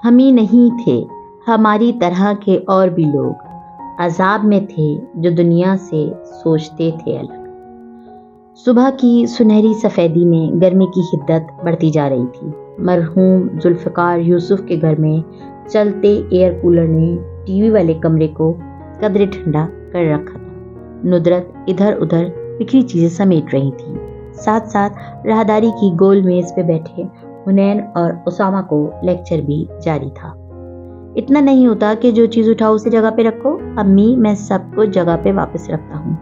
ہم ہی نہیں تھے، ہماری طرح کے اور بھی لوگ عذاب میں تھے جو دنیا سے سوچتے تھے الگ۔ صبح کی سنہری سفیدی میں گرمی کی حدت بڑھتی جا رہی تھی۔ مرحوم ذوالفقار یوسف کے گھر میں چلتے ایئر کولر نے ٹی وی والے کمرے کو قدرے ٹھنڈا کر رکھا تھا۔ ندرت ادھر ادھر بکھری چیزیں سمیٹ رہی تھی۔ ساتھ ساتھ راہداری کی گول میز پہ بیٹھے حنین اور اسامہ کو لیکچر بھی جاری تھا۔ اتنا نہیں ہوتا کہ جو چیز اٹھاؤ اسے جگہ پہ رکھو؟ امی میں سب کو جگہ پہ واپس رکھتا ہوں،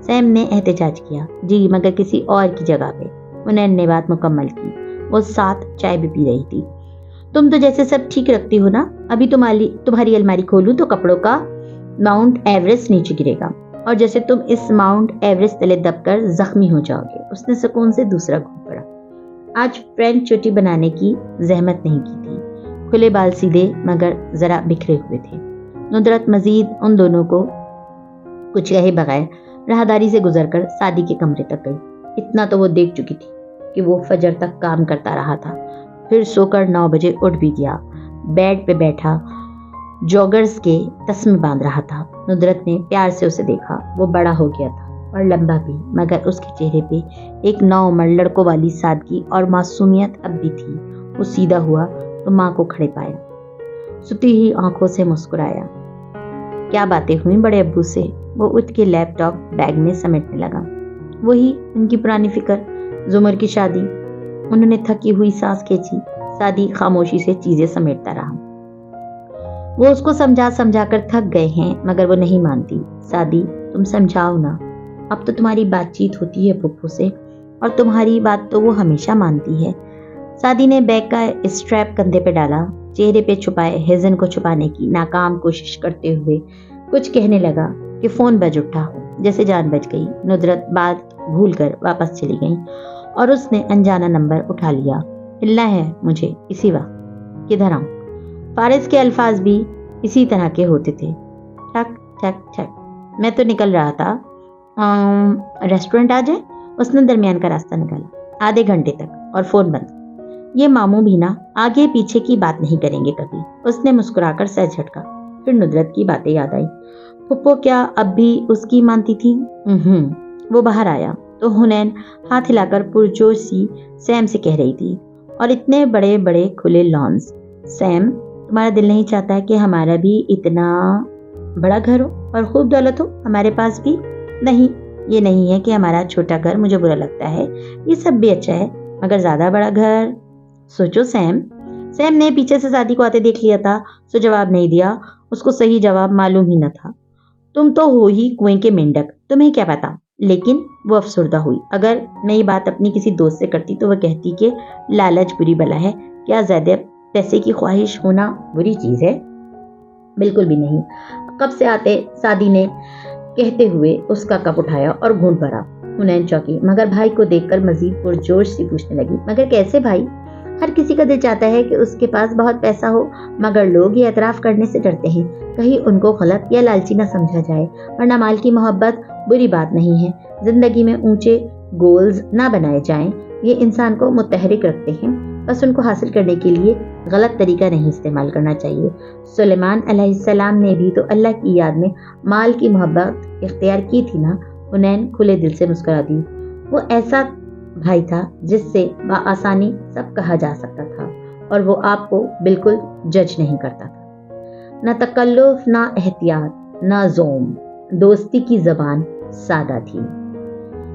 سیم نے احتجاج کیا۔ جی مگر کسی اور کی جگہ پہ، حنین نے بات مکمل کی۔ وہ ساتھ چائے بھی پی رہی تھی۔ تم تو جیسے سب ٹھیک رکھتی ہو نا، ابھی تمہاری الماری کھولوں تو کپڑوں کا ماؤنٹ ایوریسٹ نیچے گرے گا، اور جیسے تم اس ماؤنٹ ایوریسٹ تلے دب کر زخمی ہو جاؤ گے۔ اس نے سکون سے دوسرا گھونٹ پڑا۔ آج فرینچ چوٹی بنانے کی زحمت نہیں کی تھی۔ کھلے بال سیدھے مگر ذرا بکھرے ہوئے تھے۔ ندرت مزید ان دونوں کو کچھ کہے بغیر راہداری سے گزر کر سعدی کے کمرے تک گئی۔ اتنا تو وہ دیکھ چکی تھی کہ وہ فجر تک کام کرتا رہا تھا، پھر سو کر 9 بجے اٹھ بھی گیا۔ بیڈ پہ بیٹھا جوگرز کے تسمے باندھ رہا تھا۔ ندرت نے پیار سے اسے دیکھا۔ وہ بڑا ہو گیا تھا اور لمبا بھی، مگر اس کے چہرے پہ ایک نوعمر لڑکوں والی سادگی اور معصومیت اب بھی تھی۔ وہ سیدھا ہوا تو ماں کو کھڑے پایا، ستی ہوئی آنکھوں سے مسکرایا۔ کیا باتیں ہوئیں بڑے ابو سے؟ وہ اٹھ کے لیپ ٹاپ بیگ میں سمیٹنے لگا۔ وہی ان کی پرانی فکر، زمر کی شادی۔ انہوں نے تھکی ہوئی سانس کھینچی۔ سعدی خاموشی سے چیزیں سمیٹتا رہا۔ وہ اس کو سمجھا کر تھک گئے ہیں مگر وہ نہیں مانتی۔ سعدی تم سمجھاؤ نا، اب تو تمہاری بات چیت ہوتی ہے پھپھو سے، اور تمہاری بات تو وہ ہمیشہ مانتی ہے۔ سعدی نے بیگ کا اسٹریپ کندھے پہ ڈالا، چہرے پہ چھپائے حزن کو چھپانے کی ناکام کوشش کرتے ہوئے کچھ کہنے لگا کہ فون بج اٹھا، جیسے جان بچ گئی۔ ندرت بات بھول کر واپس چلی گئی اور اس نے انجانا نمبر اٹھا لیا۔ ہلنا ہے مجھے اسی وقت، کدھر آؤں؟ فارس کے الفاظ بھی اسی طرح کے ہوتے تھے۔ ٹھک ٹھک ٹھک، میں تو نکل رہا تھا، ریسٹورنٹ آ جائے؟ اس نے درمیان کا راستہ نکالا۔ آدھے گھنٹے تک، اور فون بند۔ یہ ماموں بھی نا آگے پیچھے کی بات نہیں کریں گے کبھی۔ اس نے مسکرا کر سر جھٹکا۔ پھر ندرت کی باتیں یاد آئی۔ پھپھو کیا اب بھی اس کی مانتی تھی؟ وہ باہر آیا تو حنین ہاتھ ہلا کر پرجوش سی سیم سے کہہ رہی تھی، اور اتنے بڑے بڑے کھلے لانس۔ سیم تمہارا دل نہیں چاہتا کہ ہمارا بھی اتنا بڑا گھر ہو اور خوب دولت ہو ہمارے پاس بھی؟ نہیں، یہ نہیں ہے کہ ہمارا چھوٹا گھر مجھے برا لگتا ہے، یہ سب بھی اچھا ہے، مگر زیادہ بڑا گھر سوچو سیم۔ سیم نے پیچھے سے سعدی کو آتے دیکھ لیا تھا، سو جواب نہیں دیا۔ اس کو صحیح جواب معلوم ہی نہ تھا۔ تم تو ہو ہی کنویں کے مینڈک، تمہیں کیا پتا؟ لیکن وہ افسردہ ہوئی۔ اگر میں یہ بات اپنی کسی دوست سے کرتی تو وہ کہتی کہ لالچ بری بلا ہے۔ کیا زیادہ پیسے کی خواہش ہونا بری چیز ہے؟ بالکل بھی نہیں۔ کب سے آتے، سعدی نے کہتے ہوئے اس کا کپ اٹھایا اور گھونٹ بھرا۔ حنین چوکی، مگر بھائی کو دیکھ کر مزید پرجوش سے پوچھنے لگی، مگر کیسے بھائی؟ ہر کسی کا دل چاہتا ہے کہ اس کے پاس بہت پیسہ ہو، مگر لوگ یہ اعتراف کرنے سے ڈرتے ہیں، کہیں ان کو غلط یا لالچی نہ سمجھا جائے، ورنہ مال کی محبت بری بات نہیں ہے۔ زندگی میں اونچے گولز نہ بنائے جائیں، یہ انسان کو متحرک رکھتے ہیں، بس ان کو حاصل کرنے کے لیے غلط طریقہ نہیں استعمال کرنا چاہیے۔ سلیمان علیہ السلام نے بھی تو اللہ کی یاد میں مال کی محبت اختیار کی تھی نا۔ حنین کھلے دل سے مسکرا دی۔ وہ ایسا بھائی تھا جس سے بآسانی سب کہا جا سکتا تھا، اور وہ آپ کو بالکل جج نہیں کرتا تھا۔ نہ تکلف، نہ احتیاط، نہ زوم۔ دوستی کی زبان سادہ تھی۔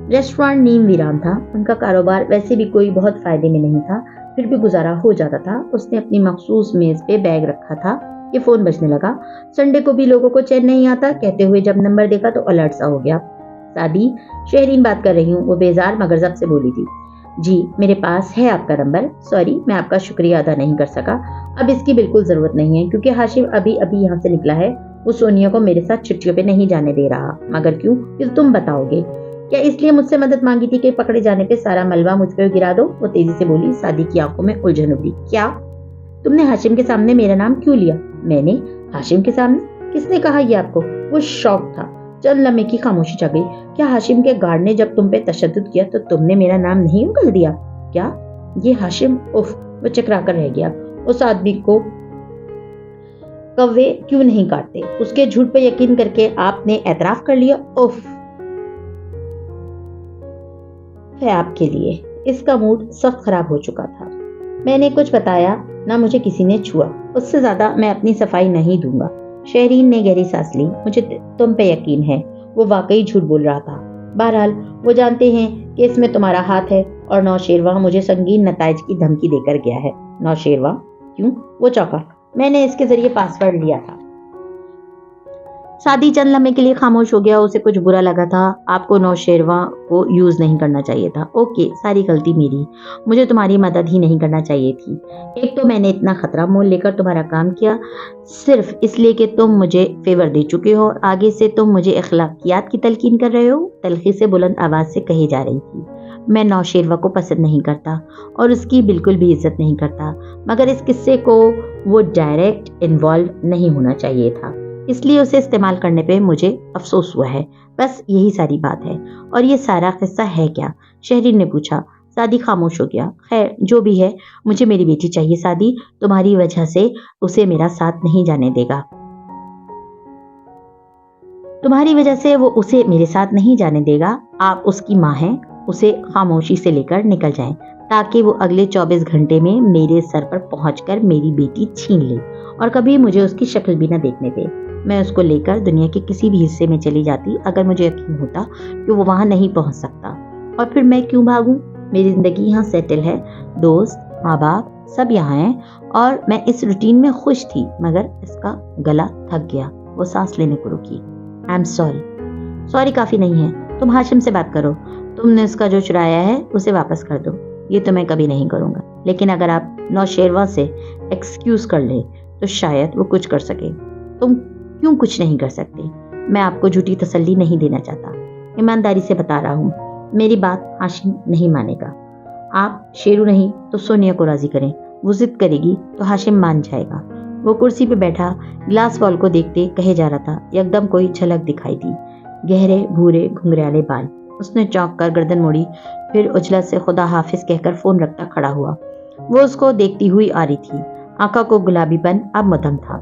ریسٹورانٹ نیم ویران تھا۔ ان کا کاروبار ویسے بھی کوئی بہت فائدے میں نہیں تھا، پھر بھی گزارا ہو جاتا تھا۔ اس نے اپنی مخصوص میز پہ بیگ رکھا تھا کہ فون بجنے لگا۔ سنڈے کو بھی لوگوں کو چین نہیں آتا، کہتے ہوئے جب نمبر دیکھا تو الرٹ سا ہو گیا۔ سعدی، شہرین بات کر رہی ہوں، وہ بیزار مگر ضبط سے بولی تھی۔ جی میرے پاس ہے آپ کا نمبر، سوری میں آپ کا شکریہ ادا نہیں کر سکا، اب اس کی بالکل ضرورت نہیں ہے کیونکہ ہاشم ابھی یہاں سے نکلا ہے، وہ سونیا کو میرے ساتھ چھٹیوں پہ نہیں جانے دے رہا۔ مگر کیوں؟ یہ تم بتاؤ گے۔ کیا اس لیے مجھ سے مدد مانگی تھی کہ پکڑے جانے پہ سارا ملبہ مجھ پہ گرا دو؟ وہ تیزی سے بولی۔ سعدی کی آنکھوں میں الجھن ابھری۔ کیا تم نے ہاشم کے سامنے میرا نام کیوں لیا؟ میں نے؟ ہاشم کے سامنے؟ کس نے کہا یہ آپ کو؟ وہ شوق تھا۔ چند لمحے کی خاموشی چھا گئی۔ کیا ہاشم کے گارڈ نے جب تم پہ تشدد کیا تو تم نے میرا نام نہیں اگل دیا؟ کیا یہ ہاشم؟ اف، وہ چکرا کر رہ گیا۔ اس آدمی کو कौवे क्यों नहीं काटते? उसके झूठ पे यकीन करके आपने एतराफ कर लिया। उफ है आपके लिए। इसका मूड सब खराब हो चुका था। मैंने कुछ बताया ना, मुझे किसी ने छुआ। उससे ज्यादा मैं अपनी सफाई नहीं दूंगा। शहरीन ने गहरी सांस ली। मुझे तुम पे यकीन है, वो वाकई झूठ बोल रहा था। बहरहाल वो जानते हैं कि इसमें तुम्हारा हाथ है, और नौशेरवा मुझे संगीन नताइज की धमकी देकर गया है। नौशेरवा? क्यों? वो चौंका। मैंने इसके जरिए पासवर्ड लिया था। सादी चंद लम्हे के लिए खामोश हो गया। उसे कुछ बुरा लगा था। आपको नौशेरवा को यूज नहीं करना चाहिए था। ओके, सारी गलती मेरी। मुझे तुम्हारी मदद ही नहीं करना चाहिए थी। एक तो मैंने इतना खतरा मोल लेकर तुम्हारा काम किया, सिर्फ इसलिए कि तुम मुझे फेवर दे चुके हो, और आगे से तुम मुझे अखलाकियात की तलकीन कर रहे हो। तलखी से बुलंद आवाज से कही जा रही थी। मैं नौशेरवा को पसंद नहीं करता और उसकी बिल्कुल भी इज्जत नहीं करता, मगर इस किस्से को वो डायरेक्ट इन्वॉल्व नहीं होना चाहिए था, इसलिए उसे इस्तेमाल करने पे मुझे अफसोस हुआ है। बस यही सारी बात है। और ये सारा किस्सा है क्या? शहरीन ने पूछा। सादी खामोश हो गया। खैर, जो भी है, मुझे मेरी बेटी चाहिए। सादी तुम्हारी वजह से उसे मेरा साथ नहीं जाने देगा। तुम्हारी वजह से वो उसे मेरे साथ नहीं जाने देगा। आप उसकी माँ हैं। उसे खामोशी से लेकर निकल जाएं, ताकि वो अगले 24 घंटे में मेरे सर पर पहुंचकर मेरी बेटी छीन ले और कभी मुझे उसकी शक्ल भी न देखने दे। मैं उसको लेकर दुनिया के किसी भी हिस्से में चली जाती, अगर मुझे यकीन होता कि वो वहां नहीं पहुंच सकता। और फिर मैं क्यों भागूं? मेरी जिंदगी यहाँ सेटल है। दोस्त, माँ बाप सब यहाँ हैं और मैं इस रूटीन में खुश थी, मगर इसका गला थक गया। वो सांस लेने को रुकी। I am sorry. सॉरी काफी नहीं है। तुम हाशिम से बात करो। तुमने उसका जो चुराया है उसे वापस कर दो। ये तो मैं कभी नहीं करूंगा, लेकिन अगर आप नौशेरवा से एक्सक्यूज कर ले तो शायद वो कुछ कर सके। तुम क्यों कुछ नहीं कर सकते? मैं आपको झूठी तसल्ली नहीं देना चाहता, ईमानदारी से बता रहा हूँ। मेरी बात हाशिम नहीं मानेगा। आप शेरू नहीं तो सोनिया को राजी करें। वो जिद करेगी तो हाशिम मान जाएगा। वो कुर्सी पे बैठा ग्लास वॉल को देखते कहे जा रहा था। एकदम कोई झलक दिखाई दी। गहरे भूरे घुंघराले बाल। उसने चौंक कर गर्दन मोड़ी, फिर उजलत से खुदा हाफिज कहकर फोन रखता खड़ा हुआ। वो उसको देखती हुई आ रही थी। आंखों को गुलाबीपन अब मदम था।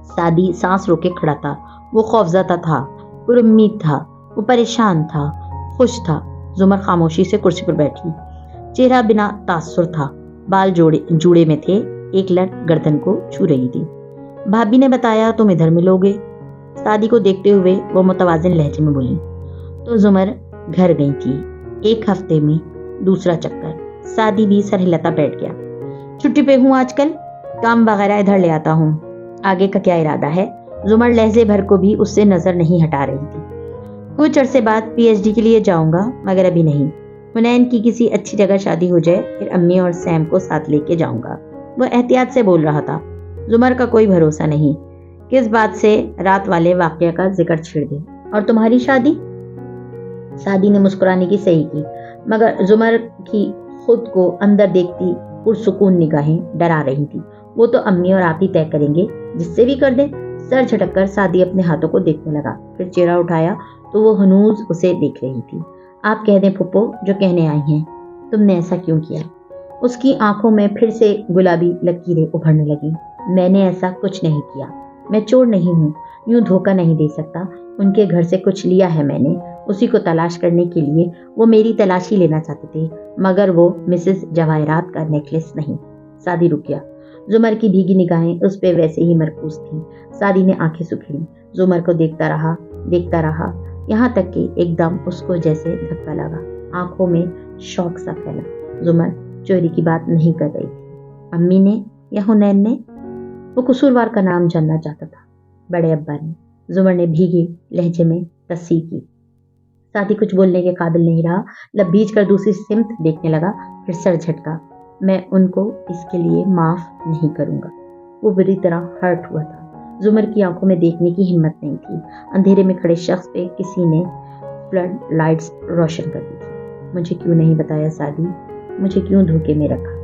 सादी सांस रोके खड़ा था। वो खौफजदा था, पुरुम्मीद था, वो परेशान था, खुश था। जुमर खामोशी से कुर्सी पर बैठी, चेहरा बिना तासुर था। बाल जूड़े में थे। एक लट गर्दन को छू रही थी। भाभी ने बताया तुम इधर मिलोगे। सादी को देखते हुए वो मुतवाजिन लहजे में बोली। तो जुमर घर गई थी। एक हफ्ते में दूसरा चक्कर। सादी भी सर हिलाता बैठ गया। छुट्टी पे हूँ आजकल, काम वगैरह इधर ले आता हूँ। आगे का क्या इरादा है? जुमर लहजे भर को भी उससे नजर नहीं हटा रही थी। कुछ अरसे बाद पीएचडी के लिए जाऊंगा, मगर अभी नहीं। हुनैन की किसी अच्छी जगह शादी हो जाए, फिर अम्मी और सैम को साथ लेके जाऊंगा। वो एहतियात से बोल रहा था। जुमर का कोई भरोसा नहीं, किस बात से रात वाले वाकया का जिक्र छेड़ दे। और तुम्हारी शादी? सादी ने मुस्कुराने की सही की, मगर जुमर की खुद को अंदर देखती पुरसुकून निगाहें डरा रही थी। वो तो अम्मी और आप ही तय करेंगे, जिससे भी कर दे। सर झटककर सादी अपने हाथों को देखने लगा, फिर चेहरा उठाया तो वो हनूज उसे देख रही थी। आप कह दें फुप्पो जो कहने आई हैं। तुमने ऐसा क्यों किया? उसकी आंखों में फिर से गुलाबी लकीरें उभरने लगी। मैंने ऐसा कुछ नहीं किया। मैं चोर नहीं हूँ, यूं धोखा नहीं दे सकता। उनके घर से कुछ लिया है मैंने, उसी को तलाश करने के लिए। वो मेरी तलाशी लेना चाहते थे, मगर वो मिसेस जवाहिरात का नेकलेस नहीं। सादी रुक गया। जुमर की भीगी निगाहें उस पे वैसे ही मरकूज थी। सादी ने आंखें सुखेड़ी। जुमर को देखता रहा, यहाँ तक कि एकदम उसको जैसे धक्का लगा। आंखों में शौक सा फैला। जुमर चोरी की बात नहीं कर रही थी। अम्मी ने या हुनैन ने? वो कसूरवार का नाम जानना चाहता था। बड़े अब्बा ने। जुमर ने भीगे लहजे में तस्सीह की। सादी कुछ बोलने के काबिल नहीं रहा। लब भीज कर दूसरी सिमत देखने लगा, फिर सर झटका। मैं उनको इसके लिए माफ नहीं करूंगा। वो बुरी तरह हर्ट हुआ था। जुमर की आंखों में देखने की हिम्मत नहीं थी। अंधेरे में खड़े शख्स पे किसी ने फ्लड लाइट्स रोशन कर दी थी। मुझे क्यों नहीं बताया सादी? मुझे क्यों धोखे में रखा?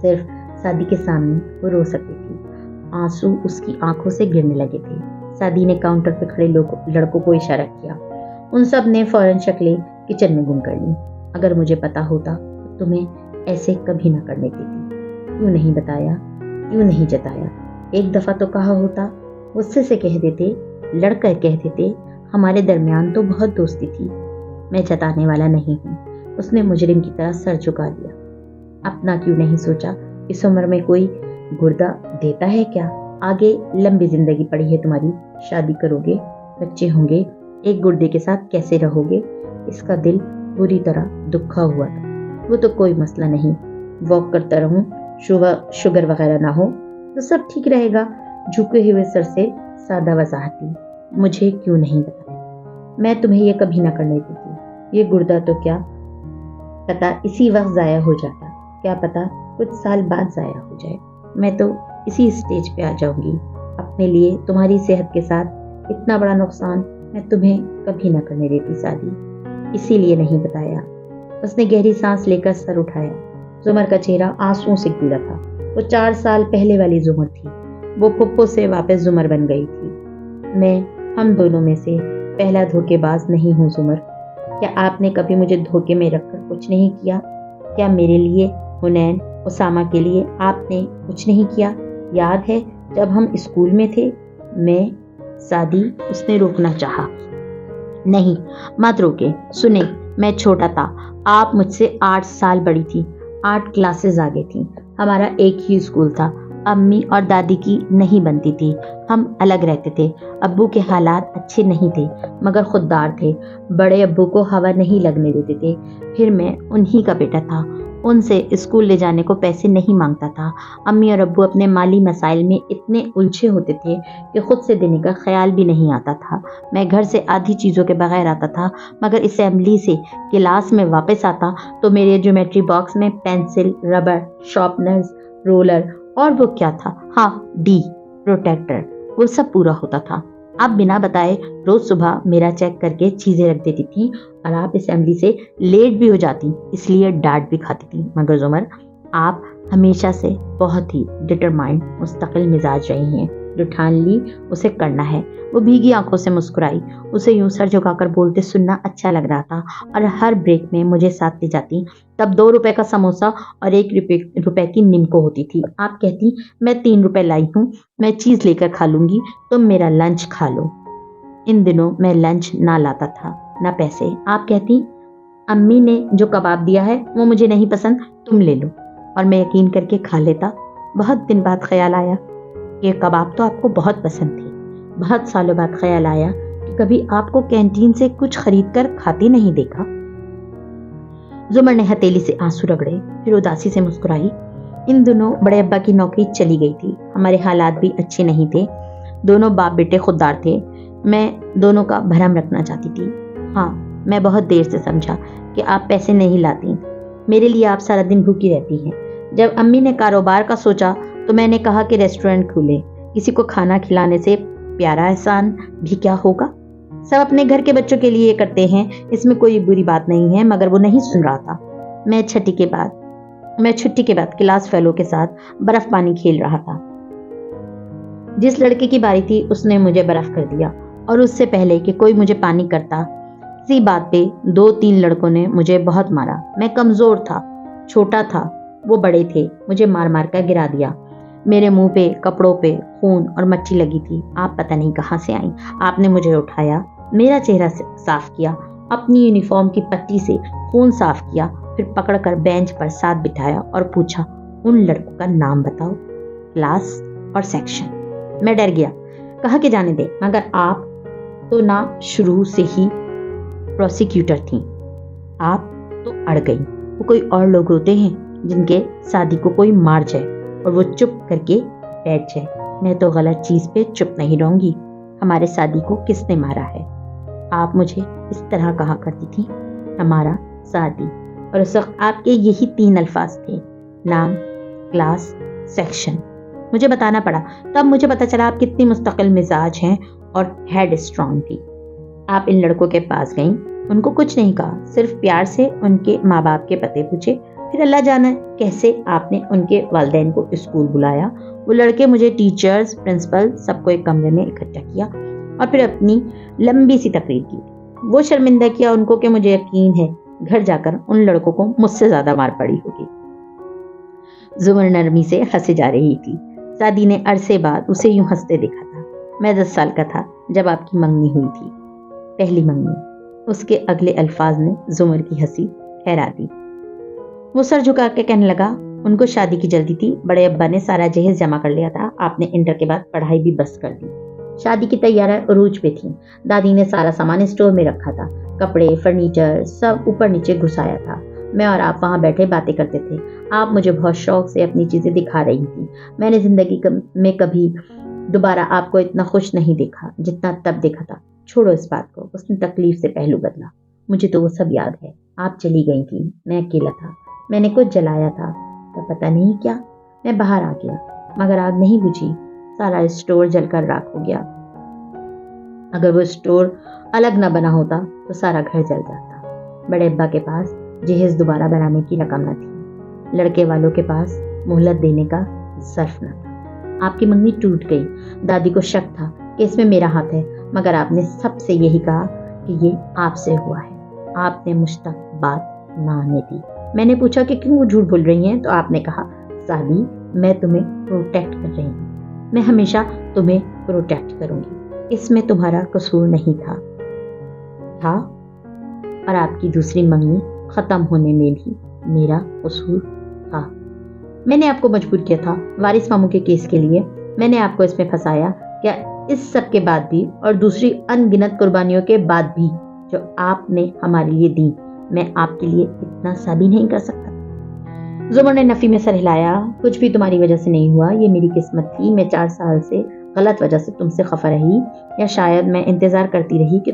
सिर्फ सादी के सामने वो रो सकती थी। आंसू उसकी आंखों से गिरने लगे थे। सादी ने काउंटर पे खड़े लड़कों को इशारा किया। उन सब ने फौरन शक्लें किचन में गुम कर ली। अगर मुझे पता होता तो तुम्हें ऐसे कभी ना करने देती। क्यों नहीं बताया? क्यों नहीं जताया? एक दफ़ा तो कहा होता, गुस्से से कह देते, लड़कर कह देते, हमारे दरमियान तो बहुत दोस्ती थी। मैं जताने वाला नहीं हूँ। उसने मुजरिम की तरह सर झुका लिया। अपना क्यों नहीं सोचा? इस उम्र में कोई गुर्दा देता है क्या? आगे लंबी जिंदगी पड़ी है तुम्हारी, शादी करोगे, बच्चे होंगे, एक गुर्दे के साथ कैसे रहोगे? इसका दिल बुरी तरह दुखा हुआ था। वो तो कोई मसला नहीं, वॉक करता रहूं, शुगर वगैरह ना हो तो सब ठीक रहेगा। झुके हुए सर से सादा वजाहती, मुझे क्यों नहीं बताया? मैं तुम्हें ये कभी ना करने देती। ये गुर्दा तो क्या पता इसी वक्त जाया हो जाता, क्या पता कुछ साल बाद जाया हो जाए। मैं तो इसी स्टेज पे आ जाऊंगी। अपने लिए तुम्हारी सेहत के साथ इतना बड़ा नुकसान मैं तुम्हें कभी ना करने देती शादी, इसीलिए नहीं बताया। उसने गहरी सांस लेकर सर उठाया। जुमर का चेहरा आंसुओं से गीला था। वो 4 साल पहले वाली जुमर थी। वो पुप्पो से वापस जुमर बन गई थी। मैं हम दोनों में से पहला धोखेबाज नहीं हूँ जुमर। क्या आपने कभी मुझे धोखे में रखकर कुछ नहीं किया? क्या मेरे लिए, हुनैन, उसामा के लिए आपने कुछ नहीं किया? याद है जब हम स्कूल में थे? मैं शादी उसने रोकना चाहा। नहीं, मत रोके। सुने, मैं छोटा था, आप मुझसे 8 साल बड़ी थी, 8 क्लासेस आगे थी। हमारा एक ही स्कूल था। अम्मी और दादी की नहीं बनती थी। हम अलग रहते थे। अब्बू के हालात अच्छे नहीं थे मगर खुददार थे। बड़े अब्बू को हवा नहीं लगने देते थे। फिर मैं उन्हीं का बेटा था। उनसे स्कूल ले जाने को पैसे नहीं मांगता था। अम्मी और अब्बू अपने माली मसाइल में इतने उलझे होते थे कि खुद से देने का ख्याल भी नहीं आता था। मैं घर से आधी चीज़ों के बगैर आता था मगर असेंबली से क्लास में वापस आता तो मेरे ज्योमेट्री बॉक्स में पेंसिल, रबर, शार्पनर्स, रोलर और वो क्या था, हाँ, डी प्रोटेक्टर, वो सब पूरा होता था। आप बिना बताए रोज सुबह मेरा चेक करके चीजें रख देती थी और आप असेंबली से लेट भी हो जाती, इसलिए डांट भी खाती थी। मगर जुमर, आप हमेशा से बहुत ही डिटरमाइंड, मुस्तकिल मिजाज रही हैं। जो ठान ली उसे करना है। वो भीगी आंखों से मुस्कुराई। उसे यूं सर झुकाकर बोलते सुनना अच्छा लग रहा था और हर ब्रेक में मुझे साथ ले जाती। तब 2 रुपए का समोसा और 1 रुपए की निम्को होती थी। आप कहती, मैं 3 रुपए लाई हूँ, मैं चीज लेकर खा लूंगी, तुम मेरा लंच खा लो। इन दिनों मैं लंच ना लाता था, ना पैसे। आप कहती, अम्मी ने जो कबाब दिया है वो मुझे नहीं पसंद, तुम ले लो, और मैं यकीन करके खा लेता। बहुत दिन बाद ख्याल आया कि कबाब तो आपको बहुत पसंद थे। बहुत सालों बाद ख्याल आया कि कभी आपको कैंटीन से कुछ खरीद कर खाते नहीं देखा। जुमर ने हथेली से आंसू रगड़े, फिर उदासी से मुस्कुराई। इन दिनों बड़े अब्बा की नौकरी चली गई थी। हमारे हालात भी अच्छे नहीं थे। दोनों बाप बेटे खुददार थे। मैं दोनों का भरम रखना चाहती थी। हाँ, मैं बहुत देर से समझा कि आप पैसे नहीं लाती। मेरे लिए आप सारा दिन भूखी रहती हैं। जब अम्मी ने कारोबार का सोचा तो मैंने कहा कि रेस्टोरेंट खोले। किसी को खाना खिलाने से प्यारा एहसान भी क्या होगा? सब अपने घर के बच्चों के लिए करते हैं, इसमें कोई बुरी बात नहीं है। मगर वो नहीं सुन रहा था। मैं छुट्टी के बाद क्लास फेलो के साथ बर्फ पानी खेल रहा था। जिस लड़के की बारी थी उसने मुझे बर्फ कर दिया और उससे पहले कि कोई मुझे पानी करता, इसी बात पे 2-3 लड़कों ने मुझे बहुत मारा। मैं कमजोर था, छोटा था, वो बड़े थे, मुझे मार मार कर गिरा दिया। मेरे मुंह पे, कपड़ों पे खून और मच्छी लगी थी। आप पता नहीं कहां से आई। आपने मुझे उठाया, मेरा चेहरा साफ किया, अपनी यूनिफॉर्म की पट्टी से खून साफ किया, फिर पकड़कर बेंच पर साथ बिठाया और पूछा, उन लड़कों का नाम बताओ, क्लास और सेक्शन। मैं डर गया, कहा कि जाने दे, मगर आप तो ना शुरू से ही प्रोसिक्यूटर थी। आप तो अड़ गई। वो कोई और लोग होते हैं जिनके शादी को कोई मार जाए और वो चुप करके बैठ जाए। मैं तो गलत चीज पे चुप नहीं रहूंगी। हमारे शादी को किसने मारा है? आप मुझे इस तरह कहा करती थी, हमारा शादी, और उस वक्त आपके यही 3 अल्फाज थे, नाम, क्लास, सेक्शन। मुझे बताना पड़ा। तब मुझे पता चला आप कितनी मुस्तकिल मिजाज हैं और हेड स्ट्रांग थी। आप इन लड़कों के पास गईं, उनको कुछ नहीं कहा, सिर्फ प्यार से उनके माँ बाप के पते पूछे। फिर अल्लाह जाने कैसे आपने उनके वालिदैन को स्कूल बुलाया। वो लड़के मुझे टीचर्स, प्रिंसिपल सबको एक कमरे में इकट्ठा किया और फिर अपनी लंबी सी तकरीर की। वो शर्मिंदा किया उनको कि मुझे यकीन है घर जाकर उन लड़कों को मुझसे ज्यादा मार पड़ी होगी। जुमर नरमी से हंसे जा रही थी। سعدی نے عرصے بعد اسے یوں ہنستے دیکھا تھا۔ میں 10 سال کا تھا جب آپ کی منگنی ہوئی تھی، پہلی منگنی۔ اس کے اگلے الفاظ نے زمر کی ہنسی ٹھہرا دی۔ وہ سر جھکا کے کہنے لگا، ان کو شادی کی جلدی تھی، بڑے ابا نے سارا جہیز جمع کر لیا تھا، آپ نے انٹر کے بعد پڑھائی بھی بس کر دی، شادی کی تیاریاں عروج پہ تھیں، دادی نے سارا سامان اسٹور میں رکھا تھا، کپڑے فرنیچر سب اوپر نیچے گھسایا تھا، میں اور آپ وہاں بیٹھے باتیں کرتے تھے، آپ مجھے بہت شوق سے اپنی چیزیں دکھا رہی تھی۔ میں نے زندگی میں کبھی دوبارہ آپ کو اتنا خوش نہیں دیکھا جتنا تب دیکھا تھا۔ چھوڑو اس بات کو، اس نے تکلیف سے پہلو بدلا، مجھے تو وہ سب یاد ہے، آپ چلی گئی تھی، میں اکیلا تھا، میں نے کچھ جلایا تھا، پتہ نہیں کیا، میں باہر آ گیا، مگر آگ نہیں بجھی، سارا اسٹور جل کر راکھ ہو گیا۔ اگر وہ اسٹور الگ نہ بنا ہوتا تو سارا گھر جل جاتا۔ بڑے ابا کے پاس جہیز دوبارہ بنانے کی رقم نہ تھی، لڑکے والوں کے پاس مہلت دینے کا ظرف نہ تھا۔ آپ کی منگنی ٹوٹ گئی، دادی کو شک تھا کہ اس میں میرا ہاتھ ہے، مگر آپ نے سب سے یہی کہا کہ یہ آپ سے ہوا ہے۔ آپ نے مجھ تک بات نہ آنے دی۔ میں نے پوچھا کہ کیوں وہ جھوٹ بول رہی ہیں تو آپ نے کہا، سعدی میں تمہیں پروٹیکٹ کر رہی ہوں، میں ہمیشہ تمہیں پروٹیکٹ کروں گی، اس میں تمہارا قصور نہیں تھا، اور آپ کی دوسری منگنی ختم ہونے میں بھی میرا قصور تھا۔ میں نے آپ کو مجبور کیا تھا، وارث ماموں کے کیس کے لیے میں نے آپ کو اس میں پھنسایا، کیا اس سب کے بعد بھی اور دوسری ان گنت قربانیوں کے بعد بھی جو آپ نے ہمارے لیے دی، میں آپ کے لیے اتنا سا بھی نہیں کر سکتا؟ زمر نے نفی میں سر ہلایا، کچھ بھی تمہاری وجہ سے نہیں ہوا، یہ میری قسمت تھی، میں 4 سال سے غلط وجہ سے تم سے خفا رہی، یا شاید میں انتظار کرتی رہی کہ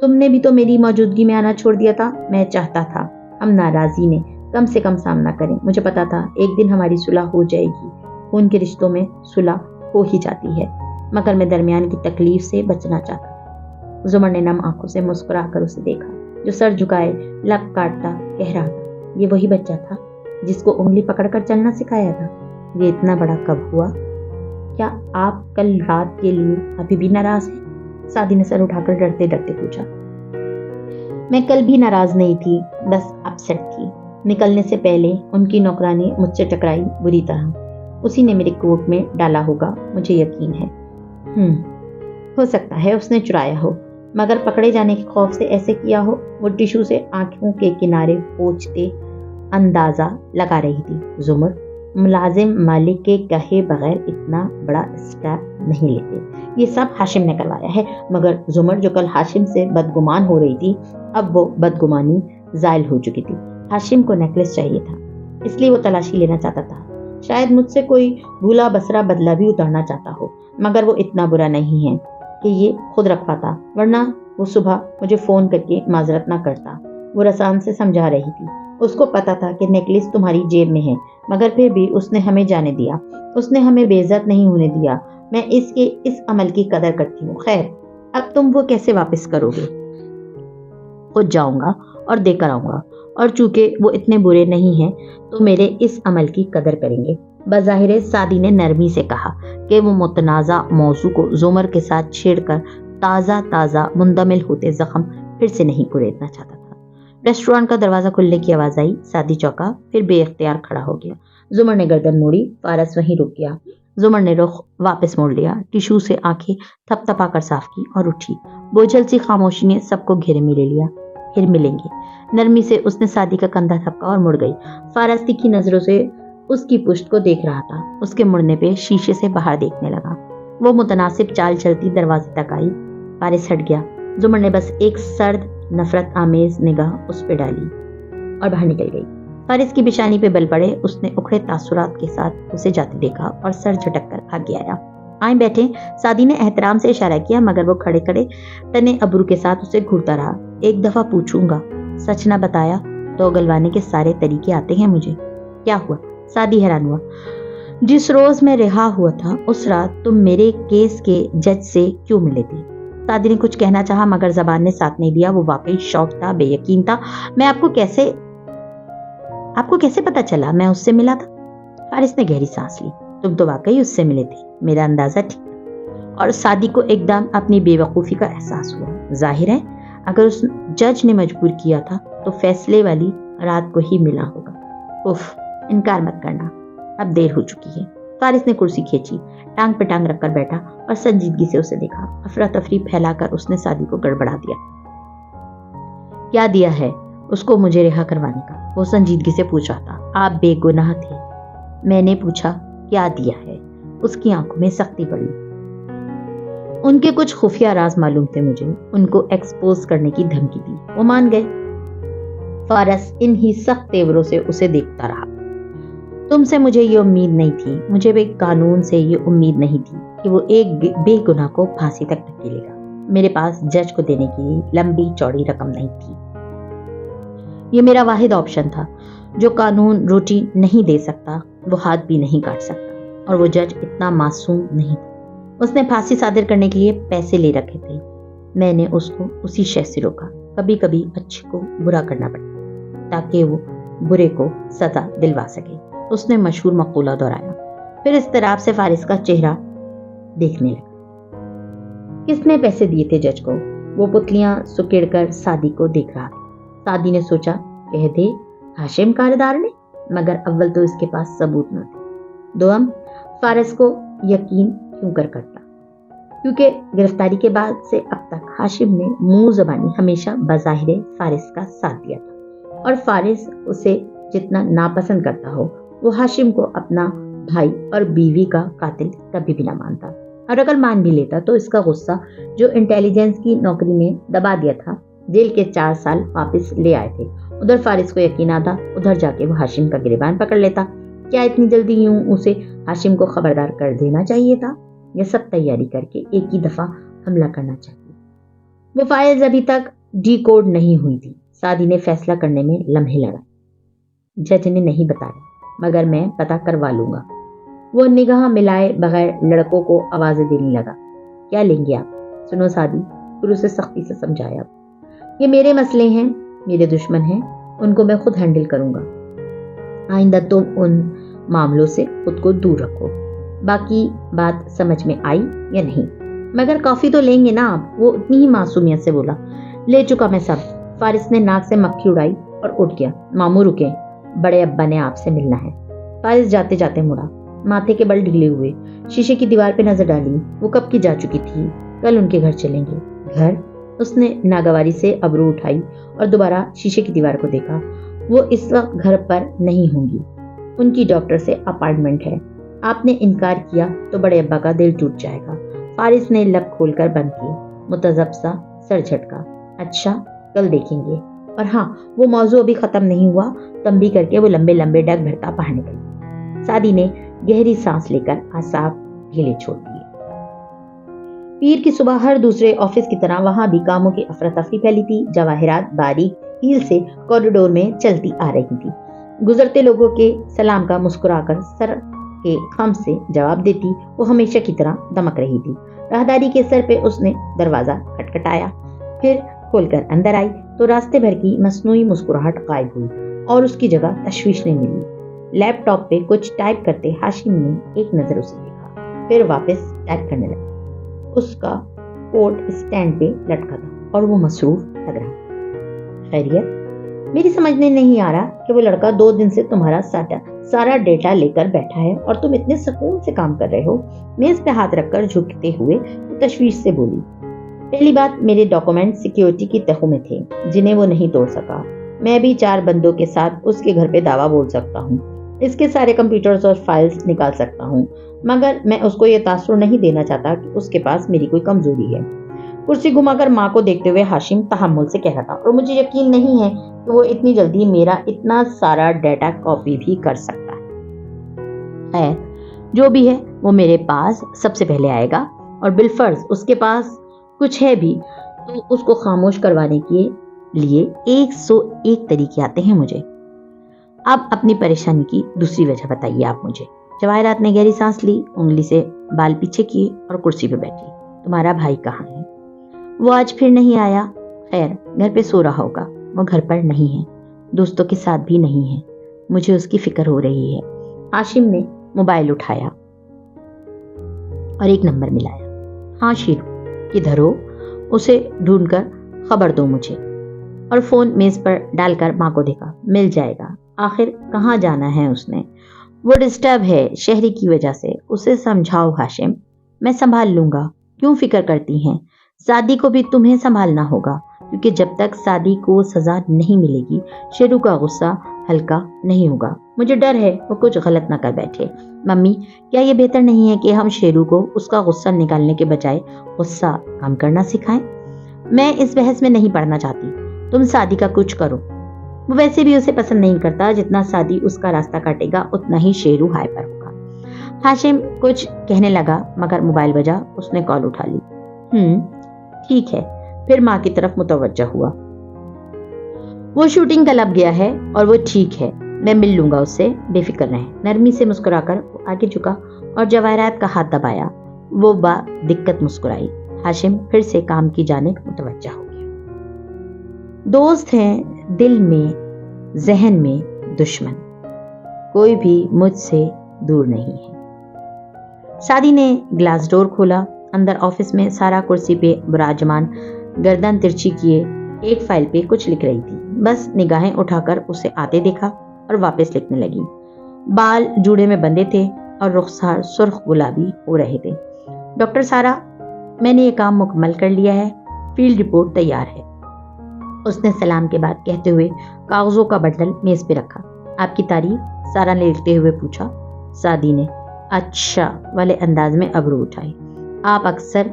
تم نے بھی تو میری موجودگی میں آنا چھوڑ دیا تھا۔ میں چاہتا تھا ہم ناراضی میں کم سے کم سامنا کریں، مجھے پتا تھا ایک دن ہماری صلح ہو جائے گی، خون کے رشتوں میں صلح ہو ہی جاتی ہے، مگر میں درمیان کی تکلیف سے بچنا چاہتا تھا۔ زمر نے نم آنکھوں سے مسکرا کر اسے دیکھا، جو سر جھکائے لب کاٹتا کہہ رہا تھا، یہ وہی بچہ تھا جس کو انگلی پکڑ کر چلنا سکھایا تھا؟ یہ اتنا بڑا کب ہوا؟ کیا آپ کل رات کے لیے ابھی بھی ناراض ہیں؟ سعدی نے سر اٹھا کر ڈرتے ڈرتے پوچھا۔ میں کل بھی ناراض نہیں تھی، بس اپسیٹ تھی۔ نکلنے سے پہلے ان کی نوکرانی مجھ سے ٹکرائی بری طرح، اسی نے میرے کوٹ میں ڈالا ہوگا، مجھے یقین ہے۔ ہو سکتا ہے اس نے چرایا ہو، مگر پکڑے جانے کے خوف سے ایسے کیا ہو۔ وہ ٹیشو سے آنکھوں کے کنارے پوچھتے اندازہ لگا رہی تھی۔ زمر ملازم مالک کے کہے بغیر اتنا بڑا اسٹیپ نہیں لیتے، یہ سب ہاشم نے کروایا ہے۔ مگر زمر جو کل ہاشم سے بدگمان ہو رہی تھی، اب وہ بدگمانی زائل ہو چکی تھی۔ ہاشم کو نیکلس چاہیے تھا، اس لیے وہ تلاشی لینا چاہتا تھا، شاید مجھ سے کوئی بھولا بسرا بدلہ بھی اتارنا چاہتا ہو، مگر وہ اتنا برا نہیں ہے کہ یہ خود رکھ پاتا، ورنہ وہ صبح مجھے فون کر کے معذرت نہ کرتا۔ وہ رسان سے سمجھا رہی تھی، اس کو پتا تھا کہ نیکلس تمہاری جیب میں ہے، مگر پھر بھی اس نے ہمیں جانے دیا، اس نے ہمیں بے عزت نہیں ہونے دیا۔ میں اس کے اس عمل کی قدر کرتی ہوں۔ خیر اب تم وہ کیسے واپس کرو گے؟ خود جاؤں گا اور دے کر آؤں گا، اور چونکہ وہ اتنے برے نہیں ہیں تو میرے اس عمل کی قدر کریں گے۔ بظاہر سعدی نے نرمی سے کہا کہ وہ متنازع موضوع کو زمر کے ساتھ چھیڑ کر تازہ مندمل ہوتے زخم پھر سے نہیں کریدنا چاہتا تھا۔ ریسٹورانٹ کا دروازہ کھلنے کی آواز آئی، سعدی چوکا، پھر بے اختیار کھڑا ہو گیا۔ زمر نے گردن موڑی، فارس وہیں رک گیا۔ زمر نے رخ واپس موڑ لیا، ٹیشو سے آنکھیں تھپ تھپا کر صاف کی اور اٹھی۔ بوجھل سی خاموشی نے سب کو گھیرے میں لے لیا۔ پھر ملیں گے، نرمی سے اس نے سعدی کا کندھا تھپکا اور مڑ گئی۔ فارس تیکھی نظروں سے اس کی پشت کو دیکھ رہا تھا، اس کے مڑنے پہ شیشے سے باہر دیکھنے لگا۔ وہ متناسب چال چلتی دروازے تک آئی، فارس ہٹ گیا۔ زمر نے بس ایک سرد نفرت آمیز نگاہ اس پہ ڈالی اور باہر نکل گئی۔ فارس کی بشانی پہ بل پڑے، اس نے اکھڑے تاثرات کے ساتھ اسے جاتے دیکھا اور سر جھٹک کر آگے آیا۔ آئیں بیٹھیں، سعدی نے احترام سے اشارہ کیا، مگر وہ کھڑے کھڑے تنے ابرو کے ساتھ اسے گھورتا رہا۔ ایک دفعہ پوچھوں گا، سچ نہ بتایا تو گلوانے کے سارے طریقے آتے ہیں مجھے۔ کیا ہوا؟ سعدی حیران ہوا۔ جس روز میں رہا ہوا تھا اس رات تم میرے کیس کے جج سے کیوں ملے تھے؟ سعدی نے کچھ کہنا چاہا مگر زبان نے ساتھ نہیں دیا، وہ واقعی شوق تھا، بے یقین تھا۔ میں آپ کو کیسے پتا چلا میں اس سے ملا تھا؟ فارس نے گہری سانس لی۔ تم تو واقعی اس سے ملے تھے، میرا اندازہ ٹھیک تھا۔ اور سعدی کو ایک دم اپنی بے وقوفی کا احساس ہوا۔ ظاہر ہے اگر اس جج نے مجبور کیا تھا تو فیصلے والی رات کو ہی ملا ہوگا۔ انکار مت کرنا، اب دیر ہو چکی ہے۔ फारिस ने कुर्सी खींची, टांग पे टांग रखकर बैठा और संजीदगी से उसे देखा। अफरा तफरी फैलाकर उसने सादी को गड़बड़ा दिया। क्या दिया है उसको मुझे रिहा करवाने का? वो संजीदगी से पूछ रहा था। आप बेगुनाह थे। मैंने पूछा क्या दिया है? उसकी आंखों में सख्ती पड़ी। उनके कुछ खुफिया राज मालूम थे मुझे, उनको एक्सपोज करने की धमकी दी। वो मान गए। फारिस इन ही सख्त तेवरों से उसे देखता रहा। तुमसे मुझे ये उम्मीद नहीं थी, मुझे भी कानून से ये उम्मीद नहीं थी कि वो एक बेगुनाह को फांसी तक धकेलेगा। मेरे पास जज को देने की लंबी चौड़ी रकम नहीं थी। ये मेरा वाहिद ऑप्शन था। जो कानून रोटी नहीं दे सकता वो हाथ भी नहीं काट सकता, और वो जज इतना मासूम नहीं था। उसने फांसी सादिर करने के लिए पैसे ले रखे थे। मैंने उसको उसी शय से रोका। कभी कभी अच्छे को बुरा करना पड़ता ताकि वो बुरे को सजा दिलवा सके। उसने मशहूर मकूला दोहराया। फिर इस तरह से फारिस का चेहरा देखने लगा। किसने पैसे दिए थे जज को? वो पुतलियां सुकेड़कर सादी को देख रहा था। सादी ने सोचा कह दे हाशिम कारदार ने, मगर अव्वल तो इसके पास सबूत न थे। दोम फारिस को यकीन क्यों करता, क्योंकि गिरफ्तारी के बाद से अब तक हाशिम ने मुंह ज़बानी हमेशा बज़ाहिर फारिस का साथ दिया था, और फारिस उसे जितना नापसंद करता हो वो हाशिम को अपना भाई और बीवी का कातिल कभी भी ना मानता। और अगर मान भी लेता तो इसका गुस्सा जो इंटेलिजेंस की नौकरी में दबा दिया था, जेल के 4 साल वापस ले आए थे। उधर फारिस को यकीन आता, उधर जाके वो हाशिम का गिरबान पकड़ लेता। क्या इतनी जल्दी यूं उसे हाशिम को खबरदार कर देना चाहिए था? यह सब तैयारी करके एक ही दफा हमला करना चाहिए। वो फाइल्स अभी तक डिकोड नहीं हुई थी। सादी ने फैसला करने में लम्हे लगाए। जज ने नहीं बताया, मगर मैं पता करवा लूंगा। वो निगाह मिलाए बगैर लड़कों को आवाजें देने लगा। क्या लेंगे आप? सुनो सादी, फिर उसे सख्ती से समझाया। ये मेरे मसले हैं, मेरे दुश्मन हैं, उनको मैं खुद हैंडल करूंगा। आइंदा तुम उन मामलों से खुद को दूर रखो। बाकी बात समझ में आई या नहीं? मगर कॉफी तो लेंगे ना आप? वो उतनी ही मासूमियत से बोला। ले चुका मैं सब। फारिस ने नाक से मक्खी उड़ाई और उठ गया। मामू रुके, बड़े अब्बा ने आपसे मिलना है। फारिस जाते जाते मुड़ा, माथे के बल ढीले हुए, शीशे की दीवार पे नजर डाली। वो कब की जा चुकी थी। कल उनके घर चलेंगे। घर? उसने नागवारी से अबरू उठाई और दोबारा शीशे की दीवार को देखा। वो इस वक्त घर पर नहीं होंगी, उनकी डॉक्टर से अपॉइंटमेंट है। आपने इनकार किया तो बड़े अब्बा का दिल टूट जाएगा। फारिस ने लब खोलकर बंद किए, मुतज़्ज़ब सा सर झटका। अच्छा, कल देखेंगे। और हाँ, वो मौजू अभी खत्म नहीं हुआ। तंबी करके वो लंबे लंबे डग भरता बाहर निकली। सादी ने गहरी सांस लेकर आसाब ढीले छोड़ दिए। पीर की सुबह हर दूसरे ऑफिस की तरह वहां भी कामों की अफरा तफरी फैली थी। जवाहिरात बारीक हील से कॉरिडोर में चलती आ रही थी। गुजरते लोगों के सलाम का मुस्कुराकर सर के खम से जवाब देती। वो हमेशा की तरह दमक रही थी। राहदारी के सर पे उसने दरवाजा खटखटाया, फिर खोलकर अंदर आई तो रास्ते भर की मसनूई मुस्कुराहट गायब हुई और उसकी जगह तशवीश ने मिली। लैपटॉप पे कुछ टाइप करते हाशिम ने एक नजर उसे देखा, फिर वापस टाइप करने लगा। उसका कोट स्टैंड पे लटका था और वो मसरूफ लग रहा। खैरियत? मेरी समझ में नहीं आ रहा कि वो लड़का 2 दिन से तुम्हारा सारा डेटा लेकर बैठा है और तुम इतने सुकून से काम कर रहे हो। मेज पे हाथ रखकर झुकते हुए वो तशवीश से बोली। पहली बात, मेरे डॉक्यूमेंट सिक्योरिटी की तह में थे जिन्हें वो नहीं तोड़ सका। मैं भी 4 बंदों के साथ उसके घर पे दावा बोल सकता हूँ, इसके सारे कंप्यूटर्स और फाइल्स निकाल सकता हूँ, मगर मैं उसको ये तासुर नहीं देना चाहता कि उसके पास मेरी कोई कमजोरी है। कुर्सी घुमाकर माँ को देखते हुए हाशिम तहम्मुल से कह रहा था, और मुझे यकीन नहीं है कि वो इतनी जल्दी मेरा इतना सारा डाटा कॉपी भी कर सकता है। जो भी है वो मेरे पास सबसे पहले आएगा, और बिलफर्ज उसके पास कुछ है भी तो उसको खामोश करवाने के लिए 101 तरीके आते हैं मुझे। अब अपनी परेशानी की दूसरी वजह बताइए आप मुझे। जवाहिरात ने गहरी सांस ली, उंगली से बाल पीछे किए और कुर्सी पे बैठी। तुम्हारा भाई कहाँ है? वो आज फिर नहीं आया। खैर, घर पे सो रहा होगा। वो घर पर नहीं है, दोस्तों के साथ भी नहीं है। मुझे उसकी फिक्र हो रही है। हाशिम ने मोबाइल उठाया और एक नंबर मिलाया। हाँ शीरू, किधर हो? उसे ढूंढकर खबर दो मुझे। और फोन मेज पर डालकर माँ को देखा। मिल जाएगा। आखिर कहाँ जाना है उसने? वो डिस्टर्ब है शहरी की वजह से, उसे समझाओ हाशिम। मैं संभाल लूंगा, क्यों फिक्र करती हैं? सादी को भी तुम्हें संभालना होगा, क्योंकि जब तक सादी को सजा नहीं मिलेगी शेरू का गुस्सा हल्का नहीं होगा। मुझे डर है वो कुछ गलत ना कर बैठे। मम्मी, क्या ये बेहतर नहीं है कि हम शेरू को उसका गुस्सा निकालने के बजाय गुस्सा कम करना सिखाएं? मैं इस बहस में नहीं पड़ना चाहती, तुम सादी का कुछ करो। वो वैसे भी उसे पसंद नहीं करता, जितना सादी उसका रास्ता काटेगा उतना ही शेरू हाइपर होगा। हाशिम कुछ कहने लगा मगर मोबाइल बजा, उसने कॉल उठा ली। ठीक है, फिर माँ की तरफ मुतवज्जह हुआ। वो शूटिंग क्लब गया है और वो ठीक है, मैं मिल लूंगा उससे, बेफिक्र रहें। नरमी से मुस्कुराकर वो आगे झुका और जवाहरात का हाथ दबाया। वो बा दिक्कत मुस्कुराई। हाशिम फिर से काम की जानिब मुतवज्जह हो गया। दोस्त हैं दिल में, जहन में दुश्मन, कोई भी मुझसे दूर नहीं है। सादी ने ग्लास डोर खोला। अंदर ऑफिस में सारा कुर्सी पे विराजमान, गर्दन तिरछी किए एक फाइल पे कुछ लिख रही थी। बस निगाहें उठाकर उसे आते देखा और वापस लिखने लगी। बाल जूड़े में बंधे थे और रुखसार सुर्ख गुलाबी हो रहे थे। डॉक्टर सारा, मैंने ये काम मुकम्मल कर लिया है, फील्ड रिपोर्ट तैयार है, उसने सलाम के बाद कहते हुए कागजों का बंडल मेज पे रखा। आपकी तारीफ? सारा ने लिखते हुए पूछा। सादी ने अच्छा वाले अंदाज में अबरू उठाए। आप अक्सर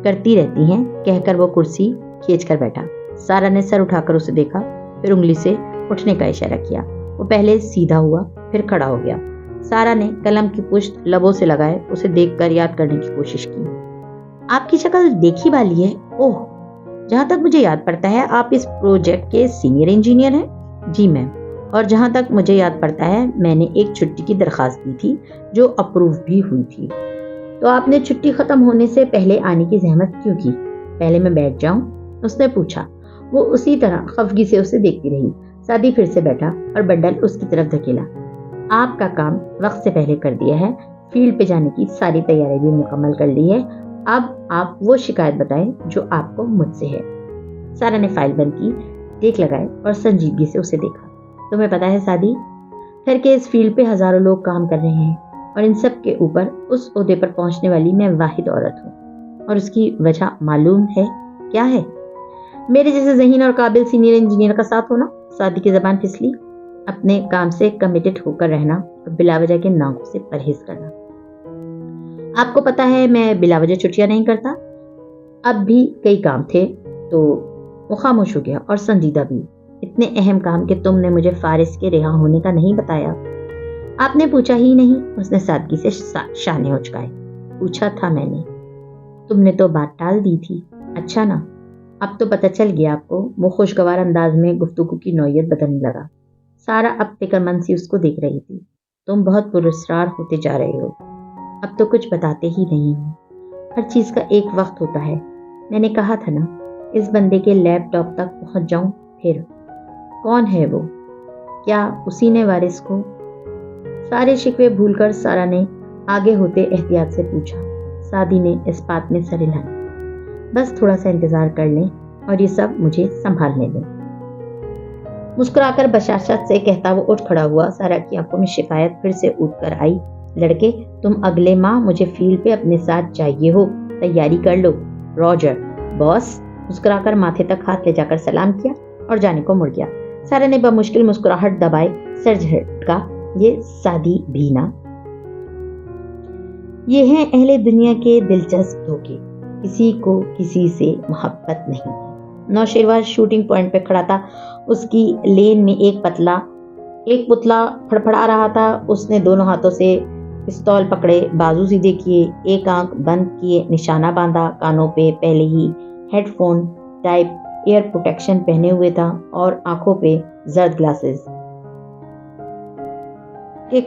करती रहती हैं, कहकर वो कुर्सी खींच कर बैठा। सारा ने सर उठाकर उसे देखा, फिर उंगली से उठने का इशारा किया। वो पहले सीधा हुआ, फिर खड़ा हो गया। सारा ने कलम की पुश्त लबों से लगाए उसे देखकर याद करने की कोशिश की। आपकी शक्ल देखी वाली है। ओह, जहां तक मुझे याद पड़ता है आप इस प्रोजेक्ट के सीनियर इंजीनियर हैं। जी मैम, और जहां तक मुझे याद पड़ता है मैंने एक छुट्टी की दरखास्त दी थी जो अप्रूव भी हुई थी। तो आपने छुट्टी खत्म होने से पहले आने की जहमत क्यों की? पहले मैं बैठ जाऊं? उसने पूछा। वो उसी तरह खफगी से उसे देखती रही। सादी फिर से बैठा और बंडल उसकी तरफ धकेला। आपका काम वक्त से पहले कर दिया है, फील्ड पे जाने की सारी तैयारी भी मुकम्मल कर ली है। अब आप वो शिकायत बताएं जो आपको मुझसे है। सारा ने फाइल बंद की, टेक लगाए और संजीदगी से उसे देखा। तुम्हें पता है सादी, फिर के इस फील्ड पे हजारों लोग काम कर रहे हैं और इन सब के ऊपर उस ओहदे पर पहुंचने वाली मैं वाहिद औरत हूँ। और उसकी वजह मालूम है क्या है? मेरे जैसे ज़हीन और काबिल सीनियर इंजीनियर का साथ होना। सादी की जबान फिसली। अपने काम से कमिटेड होकर रहना और बिलावजह के नाकों से परहेज करना। आपको पता है मैं बिलावजह छुट्टियां नहीं करता। अब भी कई काम थे तो वो खामोश हो गया। और संजीदा भी, इतने अहम काम कि तुमने मुझे फारिस के रिहा होने का नहीं बताया। आपने पूछा ही नहीं, उसने सादगी से शाने उचकाए। पूछा था मैंने, तुमने तो बात टाल दी थी। अच्छा ना, अब तो पता चल गया आपको। वो खुशगवार अंदाज में गुफ्तगू की नौयत बदलने लगा। सारा अब फिक्रमंद सी उसको देख रही थी। तुम बहुत पुरस्कार होते जा रहे हो, अब तो कुछ बताते ही नहीं हो। हर चीज का एक वक्त होता है। मैंने कहा था ना, इस बंदे के लैपटॉप तक पहुंच जाऊं। फिर कौन है वो? क्या उसी ने वारिस को? सारे शिकवे भूलकर सारा ने आगे होते एहतियात से पूछा। सादी ने इस बात में सर हिलाया। बस थोड़ा सा इंतजार कर लें और ये सब मुझे संभालने दें। मुस्कुराकर बशाशत से कहता वो उठ खड़ा हुआ। सारा की आंखों में शिकायत फिर से उठ कर आई। लड़के, तुम अगले माह मुझे फील्ड पे अपने साथ चाहिए हो, तैयारी कर लो। रॉजर। बॉस। मुस्कुराकर माथे तक हाथ ले जाकर सलाम किया और जाने को मुड़ गया। सारा ने बमुश्किल मुस्कुराहट दबाए सर झटका। ये सादी भी ना। ये हैं अहले दुनिया के दिलचस्प धोखे। किसी को किसी से मोहब्बत नहीं। नौशेरवा शूटिंग पॉइंट पे खड़ा था। उसकी लेन में एक पुतला फड़फड़ा रहा था। उसने दोनों हाथों से पिस्तौल पकड़े, बाजू सीधे किए, एक आंख बंद किए, निशाना बांधा। कानों पे पहले ही हेडफोन टाइप एयर प्रोटेक्शन पहने हुए था और आंखों पे जर्द ग्लासेस के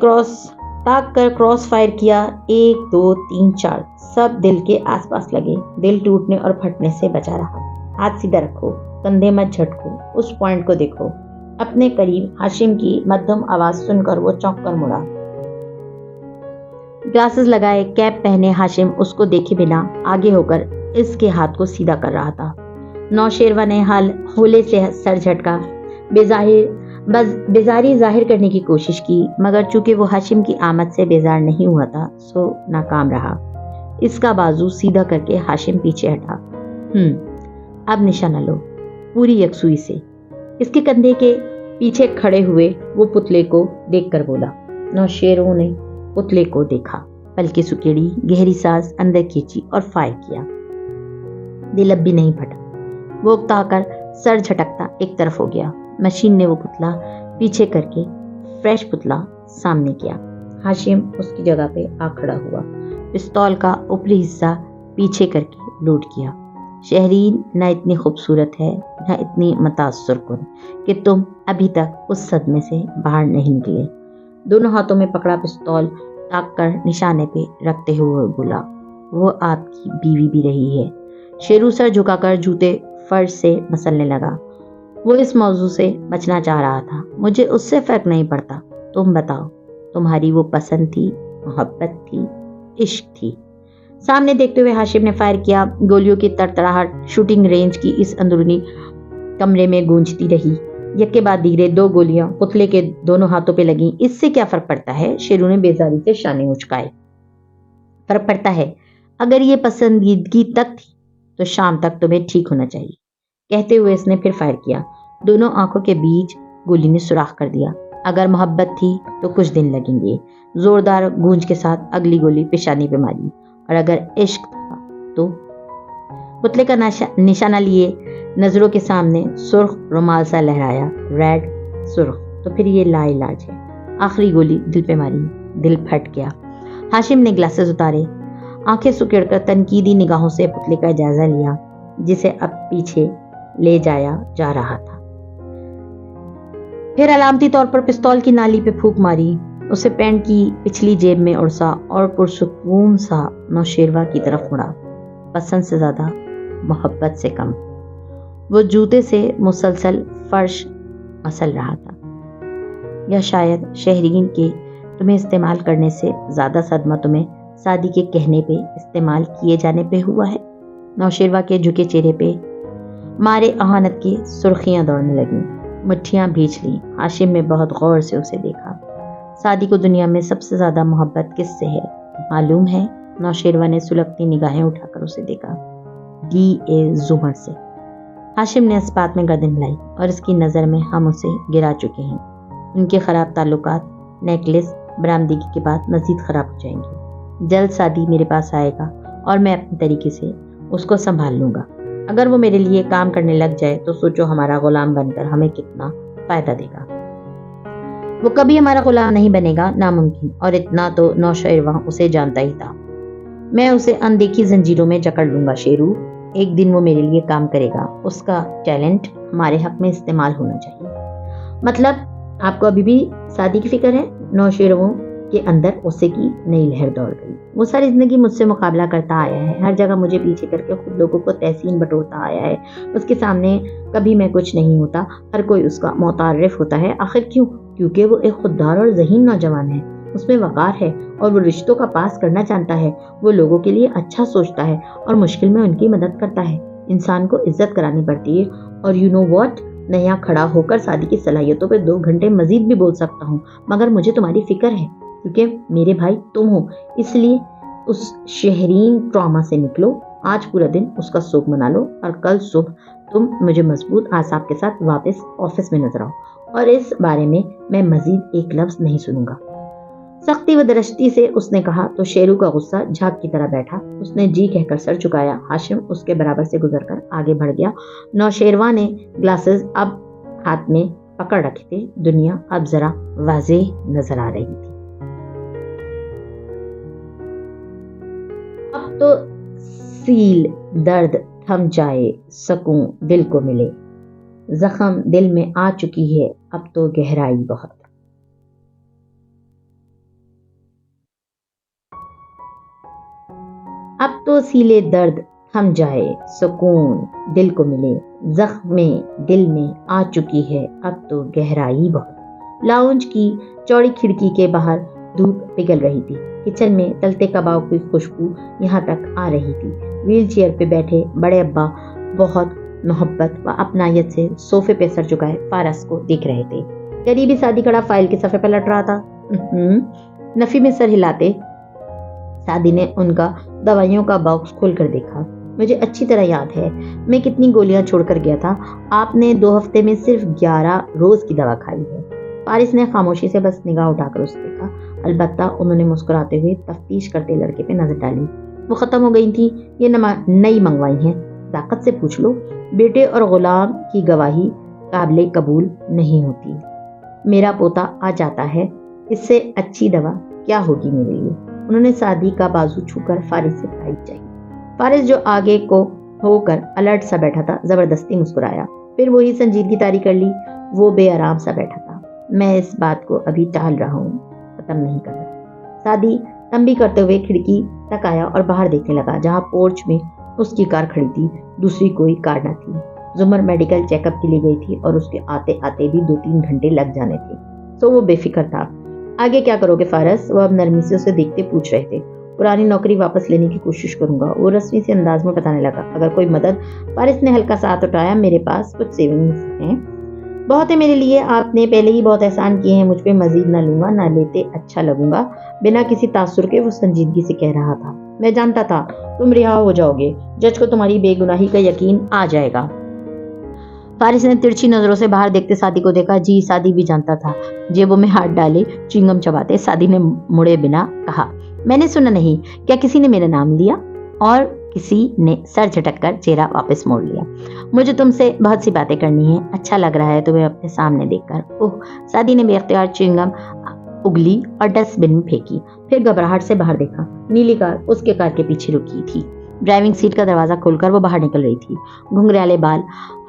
ताक कर क्रॉस फायर किया। 1 2 3 4 सब दिल के आसपास लगे। दिल टूटने और फटने से बचा रहा। हाथ सीधा रखो, कंधे मत झटको, उस पॉइंट को देखो। अपने करीब हाशिम की मध्यम आवाज सुनकर वो चौंक कर मुड़ा। ग्लासेस लगाए, कैप पहने हाशिम उसको देखे बिना आगे होकर इसके हाथ को सीधा कर रहा था। नौशेरवा ने होले से सर झटका। बेजाहिर बस बेजारी जाहिर करने की कोशिश की, मगर चूंकि वो हाशिम की आमद से बेजार नहीं हुआ था सो नाकाम रहा। इसका बाजू सीधा करके हाशिम पीछे हटा। अब निशाना लो, पूरी यकसुई से। इसके कंधे के पीछे खड़े हुए वो पुतले को देखकर बोला। नौशेरों ने पुतले को देखा, पलके सुकेड़ी, गहरी सांस अंदर खींची और फायर किया। दिल अब भी नहीं फटा। वो उकताकर सर झटकता एक तरफ हो गया। मशीन ने वो पुतला पीछे करके फ्रेश पुतला सामने किया। हाशिम उसकी जगह पे आ खड़ा हुआ, पिस्तौल का ऊपरी हिस्सा पीछे करके लोड किया। शहरीन न इतनी खूबसूरत है न इतनी मुतासर कुन कि तुम अभी तक उस सदमे से बाहर नहीं निकले। दोनों हाथों में पकड़ा पिस्तौल ताक कर निशाने पे रखते हुए बोला, वो आपकी बीवी भी रही है। शेरू सर झुकाकर जूते फर्श से मसलने लगा। वो इस मौजू से बचना चाह रहा था। मुझे उससे फर्क नहीं पड़ता, तुम बताओ, तुम्हारी वो पसंद थी, मोहब्बत थी, इश्क थी? सामने देखते हुए हाशिम ने फायर किया। गोलियों की तड़तड़ाहट शूटिंग रेंज की इस अंदरूनी कमरे में गूंजती रही। यक्के बाद धीरे 2 गोलियां पुतले के दोनों हाथों पे लगी। इससे क्या फर्क पड़ता है? शेरू ने बेजारी से शाने उचकाए। फर्क पड़ता है। अगर ये पसंदीदगी तक थी तो शाम तक तुम्हें ठीक होना चाहिए। कहते हुए इसने फिर फायर किया। दोनों आंखों के बीच गोली ने सुराख कर दिया। अगर मोहब्बत थी तो कुछ दिन लगेंगे। जोरदार गूंज के साथ अगली गोली पेशानी पे मारी। और अगर इश्क था तो? पुतले का निशाना लिए नजरों के सामने सुर्ख रुमाल सा लहराया। रेड सुर्ख। तो फिर ये लाइलाज है। आखिरी गोली दिल पे मारी। दिल फट गया। हाशिम ने ग्लासेस उतारे, आंखें सुकेड़कर तनकीदी निगाहों से पुतले का जायजा लिया जिसे अब पीछे ले जाया जा रहा था। फिर अलामती तौर पर पिस्तौल की नाली पे फूंक मारी। उसे पैंट की पिछली जेब में उड़सा और पुरसुकून सा नौशेरवा की तरफ मुड़ा। पसंद से ज्यादा, मोहब्बत से कम। वो जूते से मुसलसल फर्श मसल रहा था। या शायद शहरीन के तुम्हें इस्तेमाल करने से ज्यादा सदमा तुम्हें सादी के कहने पे इस्तेमाल किए जाने पे हुआ है। नौशेरवा के झुके चेहरे पे मारे अहानत की सुर्खियां दौड़ने लगीं। मुट्ठियां भींच ली। हाशिम ने बहुत गौर से उसे देखा। सादी को दुनिया में सबसे ज्यादा मोहब्बत किससे है मालूम है? नौशेरवा ने सुलगती निगाहें उठाकर उसे देखा। D.A. जुमर से। हाशिम ने इस बात में गर्दन हिलाई और इसकी नजर में हम उसे गिरा चुके हैं। उनके खराब ताल्लुकात नेकलेस बरामदगी के बाद मजीद खराब हो जाएंगे। जल्द सादी मेरे पास आएगा और मैं अपने तरीके से उसको संभाल लूंगा। अगर वो मेरे लिए काम करने लग जाए तो सोचो हमारा गुलाम बनकर हमें कितना फायदा देगा। वो कभी हमारा गुलाम नहीं बनेगा, नामुमकिन। और इतना तो नौशेरवा उसे जानता ही था। मैं उसे अनदेखी जंजीरों में जकड़ लूंगा। शेरू, एक दिन वो मेरे लिए काम करेगा। उसका टैलेंट हमारे हक में इस्तेमाल होना चाहिए। मतलब आपको अभी भी शादी की फिक्र है? नौशेरवों के अंदर गुस्से की नई लहर दौड़ गई। वो सारी जिंदगी मुझसे मुकाबला करता आया है, हर जगह मुझे पीछे करके खुद लोगों को तहसीन बटोरता आया है। उसके सामने कभी मैं कुछ नहीं होता, हर कोई उसका मुतारिफ होता है। आखिर क्यों? क्योंकि वो एक खुददार और ज़हीन नौजवान है। उसमें वक़ार है और वो रिश्तों का पास करना जानता है। वो लोगों के लिए अच्छा सोचता है और मुश्किल में उनकी मदद करता है। इंसान को इज्जत करानी पड़ती है। और यू नो व्हाट, मैं यहाँ खड़ा होकर शादी की सलाहियतों पे 2 घंटे मजीद भी बोल सकता हूँ, मगर मुझे तुम्हारी फिक्र है क्योंकि मेरे भाई तुम हो। इसलिए उस शहरीन ट्रॉमा से निकलो। आज पूरा दिन उसका शोक मना लो और कल सुबह तुम मुझे मजबूत आसाब के साथ वापस ऑफिस में नजर आओ। और इस बारे में मैं मजीद एक लफ्ज नहीं सुनूंगा। सख्ती व दरश्ती से उसने कहा तो शेरू का गुस्सा झाग की तरह बैठा। उसने जी कहकर सर झुकाया। हाशिम उसके बराबर से गुजरकर आगे बढ़ गया। नौशेरवा ने ग्लासेस अब हाथ में पकड़ रखे थे। दुनिया अब जरा वाज़ेह नजर आ रही थी। अब तो सील दर्द थम जाए, सकून दिल को मिले। जख्म दिल में आ चुकी है, अब तो गहराई बहुत। अब तो सीले दर्द थम जाए, सुकून दिल को मिले। जख्म में दिल में आ चुकी है, अब तो गहराई बहुत। लाउंज की चौड़ी खिड़की के बाहर धूप पिघल रही थी। किचन में तलते कबाब की खुशबू यहाँ तक आ रही थी। व्हील चेयर पे बैठे बड़े अब्बा बहुत मोहब्बत व अपनायत से सोफे पे सर झुकाए फारस को देख रहे थे। قریبی سعدی کھڑا فائل کے صفحے پر لٹ رہا تھا۔ نفی میں سر ہلاتے سعدی نے ان کا دوائیوں کا باکس کھول کر دیکھا۔ مجھے اچھی طرح یاد ہے میں کتنی گولیاں چھوڑ کر گیا تھا، آپ نے 2 ہفتے میں صرف 11 روز کی دوا کھائی ہے۔ فارس نے خاموشی سے بس نگاہ اٹھا کر اسے دیکھا، البتہ انہوں نے مسکراتے ہوئے تفتیش کرتے لڑکے پہ نظر ڈالی۔ وہ ختم ہو گئی تھی، یہ نئی منگوائی ہیں، طاقت سے پوچھ لو۔ بیٹے اور غلام کی گواہی قابل قبول نہیں ہوتی۔ میرا پوتا آ جاتا ہے، اس سے اچھی دوا کیا ہوگی میرے لیے؟ انہوں نے سعدی کا بازو چھو کر فارس سے تائید چاہی۔ فارس جو آگے کو ہو کر الرٹ سا بیٹھا تھا زبردستی مسکرایا، پھر وہی سنجیدگی طاری کر لی۔ وہ بے آرام سا بیٹھا تھا۔ میں اس بات کو ابھی ٹال رہا ہوں، ختم نہیں کر رہا۔ سعدی تنبیہ کرتے ہوئے کھڑکی تک آیا اور باہر دیکھنے لگا جہاں پورچ میں اس کی کار کھڑی تھی، دوسری کوئی کار نہ تھی۔ زمر میڈیکل چیک اپ کے لیے گئی تھی اور اس کے آتے آتے بھی 2-3 گھنٹے لگ جانے تھے، سو وہ بے فکر تھا۔ آگے کیا کرو گے فارس؟ وہ اب نرمی سے اسے دیکھتے پوچھ رہے تھے۔ پرانی نوکری واپس لینے کی کوشش کروں گا، وہ رسمی سے انداز میں بتانے لگا۔ اگر کوئی مدد؟ فارس نے ہلکا ساتھ اٹھایا۔ میرے پاس کچھ سیونگز ہیں، بہت ہے میرے لیے، آپ نے پہلے ہی بہت احسان کیے ہیں مجھ پہ، مزید نہ لوں گا، نہ لیتے اچھا لگوں گا۔ بنا کسی تاثر کے وہ سنجیدگی سے کہہ رہا تھا۔ میں جانتا تھا تم رہا ہو جاؤ گے، جج کو تمہاری بے گناہی کا یقین آ جائے گا۔ فارس نے ترچھی نظروں سے باہر دیکھتے سعدی کو دیکھا۔ جی، سعدی بھی جانتا تھا۔ جیبوں میں ہاتھ ڈالے چوئنگم چباتے سعدی نے مڑے بنا کہا، میں نے سنا نہیں، کیا کسی نے میرا نام لیا؟ اور کسی نے سر جھٹک کر چہرہ واپس موڑ لیا۔ مجھے تم سے بہت سی باتیں کرنی ہیں، اچھا لگ رہا ہے تمہیں اپنے سامنے دیکھ کر۔ اوہ، سعدی نے بے اختیار چوئنگم اگلی اور ڈسٹ بن میں پھینکی، پھر گھبراہٹ سے باہر دیکھا۔ نیلی کار اس کے کار کے پیچھے رکی تھی۔ ڈرائیونگ سیٹ کا دروازہ کھول کر وہ باہر نکل رہی تھی۔ گھنگریالے بال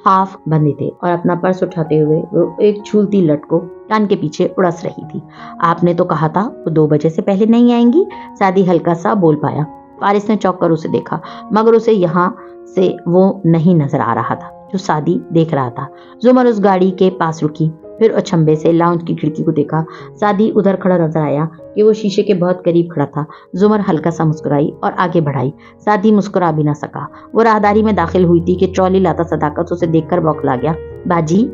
ہاف بندھے تھے اور اپنا پرس اٹھاتے ہوئے وہ ایک جھولتی لٹ کو کان کے پیچھے اڑس رہی تھی۔ آپ نے تو کہا تھا وہ 2 بجے سے پہلے نہیں آئیں گی، سعدی ہلکا سا بول پایا۔ فارس نے چوک کر اسے دیکھا، مگر اسے یہاں سے وہ نہیں نظر آ رہا تھا جو سعدی دیکھ رہا تھا۔ زمر اس گاڑی کے پاس رکی، پھر اچھمبے سے لاؤنج کی کھڑکی کو دیکھا۔ سعدی ادھر کھڑا نظر آیا کہ وہ شیشے کے بہت قریب کھڑا تھا۔ زمر ہلکا سا مسکرائی اور آگے بڑھائی۔ سعدی مسکرا بھی نہ سکا۔ وہ راہداری میں داخل ہوئی تھی کہ ٹرالی لاتا صداقت اسے دیکھ کر بوکھلا گیا۔ باجی،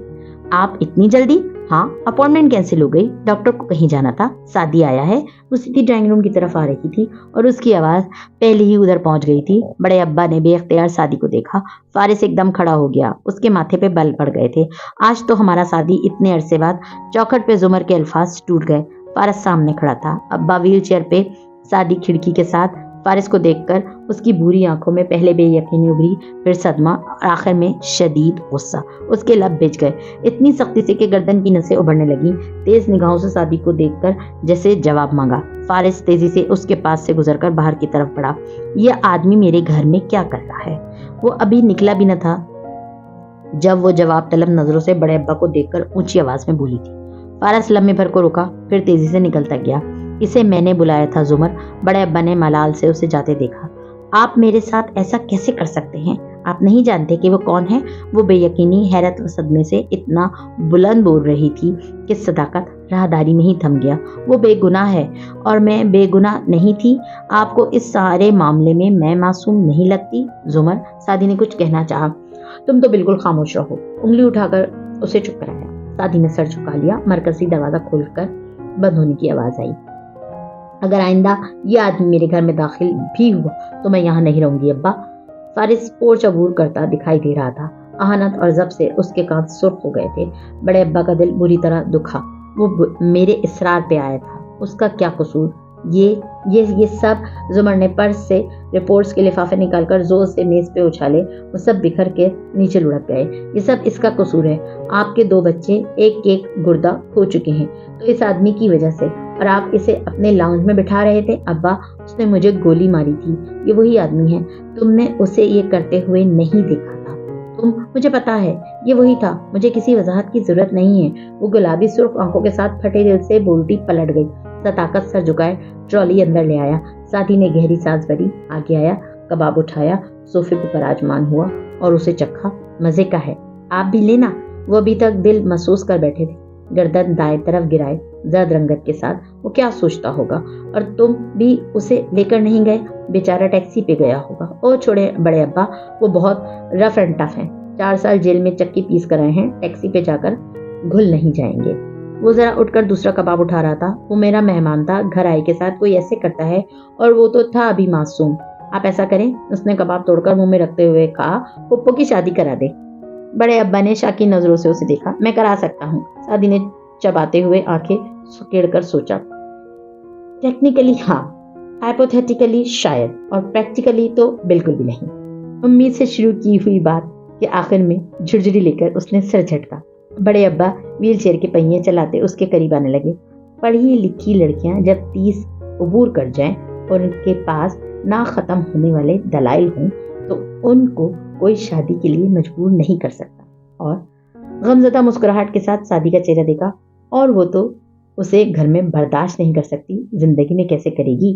آپ اتنی جلدی؟ ہاں، اپوائنٹمنٹ کینسل ہو گئی، ڈاکٹر کو کہیں جانا تھا۔ سعدی آیا ہے۔ وہ سیدھی ڈرائنگ روم کی طرف آ رہی تھی اور اس کی آواز پہلے ہی ادھر پہنچ گئی تھی۔ بڑے ابا نے بے اختیار سعدی کو دیکھا۔ فارس ایک دم کھڑا ہو گیا، اس کے ماتھے پہ بل پڑ گئے تھے۔ آج تو ہمارا سعدی، اتنے عرصے بعد۔ چوکھٹ پہ زمر کے الفاظ ٹوٹ گئے۔ فارس سامنے کھڑا تھا، ابا ویل چیئر پہ، سعدی کھڑکی کے ساتھ۔ فارس کو دیکھ کر اس کی بھوری آنکھوں میں پہلے بے یقینی ابھری، پھر صدمہ اور آخر میں شدید غصہ۔ اس کے لب بھیج گئے اتنی سختی سے کہ گردن کی نسیں ابھرنے لگیں۔ تیز نگاہوں سے سعدی کو دیکھ کر جیسے جواب مانگا۔ فارس تیزی سے اس کے پاس سے گزر کر باہر کی طرف بڑھا۔ یہ آدمی میرے گھر میں کیا کر رہا ہے؟ وہ ابھی نکلا بھی نہ تھا جب وہ جواب طلب نظروں سے بڑے ابا کو دیکھ کر اونچی آواز میں بولی تھی۔ فارس لمحے بھر کو رکا، پھر تیزی سے نکلتا گیا۔ اسے میں نے بلایا تھا زمر، بڑے ابا نے ملال سے اسے جاتے دیکھا۔ آپ میرے ساتھ ایسا کیسے کر سکتے ہیں؟ آپ نہیں جانتے کہ وہ کون ہے؟ وہ بے یقینی، حیرت و صدمے سے اتنا بلند بول رہی تھی کہ صداقت راہداری میں ہی تھم گیا۔ وہ بے گناہ ہے اور میں بے گناہ نہیں تھی۔ آپ کو اس سارے معاملے میں میں معصوم نہیں لگتی؟ زمر، سعدی نے کچھ کہنا چاہا۔ تم تو بالکل خاموش رہو، انگلی اٹھا کر اسے چپ کرایا۔ سعدی نے سر جھکا لیا۔ مرکزی دروازہ کھول کر بند ہونے کی آواز آئی۔ اگر آئندہ یہ آدمی میرے گھر میں داخل بھی ہوا تو میں یہاں نہیں رہوں گی ابا۔ فارس پورچ عبور کرتا دکھائی دے رہا تھا۔ اہانت اور ضبط سے اس کے کان سرخ ہو گئے تھے۔ بڑے ابا کا دل بری طرح دکھا۔ وہ میرے اصرار پہ آیا تھا، اس کا کیا قصور؟ یہ سب، زمر نے پرس سے رپورٹس کے لفافے نکال کر زور سے میز پہ اچھالے، وہ سب بکھر کے نیچے لڑک گئے۔ یہ سب اس کا قصور ہے۔ آپ کے 2 بچے ایک گردہ کھو چکے ہیں تو اس آدمی کی وجہ سے، اور آپ اسے اپنے لاؤنج میں بٹھا رہے تھے۔ ابا، اس نے مجھے گولی ماری تھی، یہ وہی آدمی ہے، تم نے اسے یہ کرتے ہوئے نہیں دیکھا تھا۔ مجھے پتا ہے یہ وہی تھا، مجھے کسی وضاحت کی ضرورت نہیں ہے۔ وہ گلابی سرخ آنکھوں کے ساتھ پھٹے دل سے بولتی پلٹ گئی۔ صداقت سر جھکائے ٹرالی اندر لے آیا۔ ساتھی نے گہری سانس بھری، آگے آیا، کباب اٹھایا، صوفے پر پراجمان ہوا اور اسے چکھا۔ مزے کا ہے، آپ بھی لینا۔ وہ ابھی تک دل محسوس کر بیٹھے تھے، گردن دائیں طرف گرائے، زرد رنگت کے ساتھ۔ وہ کیا سوچتا ہوگا؟ اور تم بھی اسے لے کر نہیں گئے؟ بیچارہ ٹیکسی پہ گیا ہوگا۔ او چھوڑے بڑے ابا، وہ بہت رف اینڈ ٹف ہیں، 4 سال جیل میں چکی پیس کر آئے ہیں، ٹیکسی پہ جا کر گھل نہیں جائیں گے۔ वो जरा उठकर दूसरा कबाब उठा रहा था। वो मेरा मेहमान था, घर आए के साथ कोई ऐसे करता है, और वो तो था अभी मासूम। आप ऐसा करें, उसने कबाब तोड़कर मुंह में रखते हुए कहा, पुप्पो की शादी करा दे। बड़े अब्बा ने शाकी नजरों से उसे देखा। मैं करा सकता हूँ, सादी ने चबाते हुए आंखें सुकेड़कर सोचा। टेक्निकली हाँ, हाइपोथेटिकली शायद, और प्रैक्टिकली तो बिल्कुल भी नहीं। उम्मीद से शुरू की हुई बात के आखिर में झुरझुरी लेकर उसने सिर झटका। बड़े अब्बा व्हील चेयर के पहिए चलाते उसके करीब आने लगे। पढ़ी लिखी लड़कियां जब 30 अबूर कर जाएं और उनके पास ना खत्म होने वाले दलाइल हों तो उनको कोई शादी के लिए मजबूर नहीं कर सकता। और गमज़दा मुस्कुराहट के साथ सादी का चेहरा देखा। और वो तो उसे घर में बर्दाश्त नहीं कर सकती, जिंदगी में कैसे करेगी।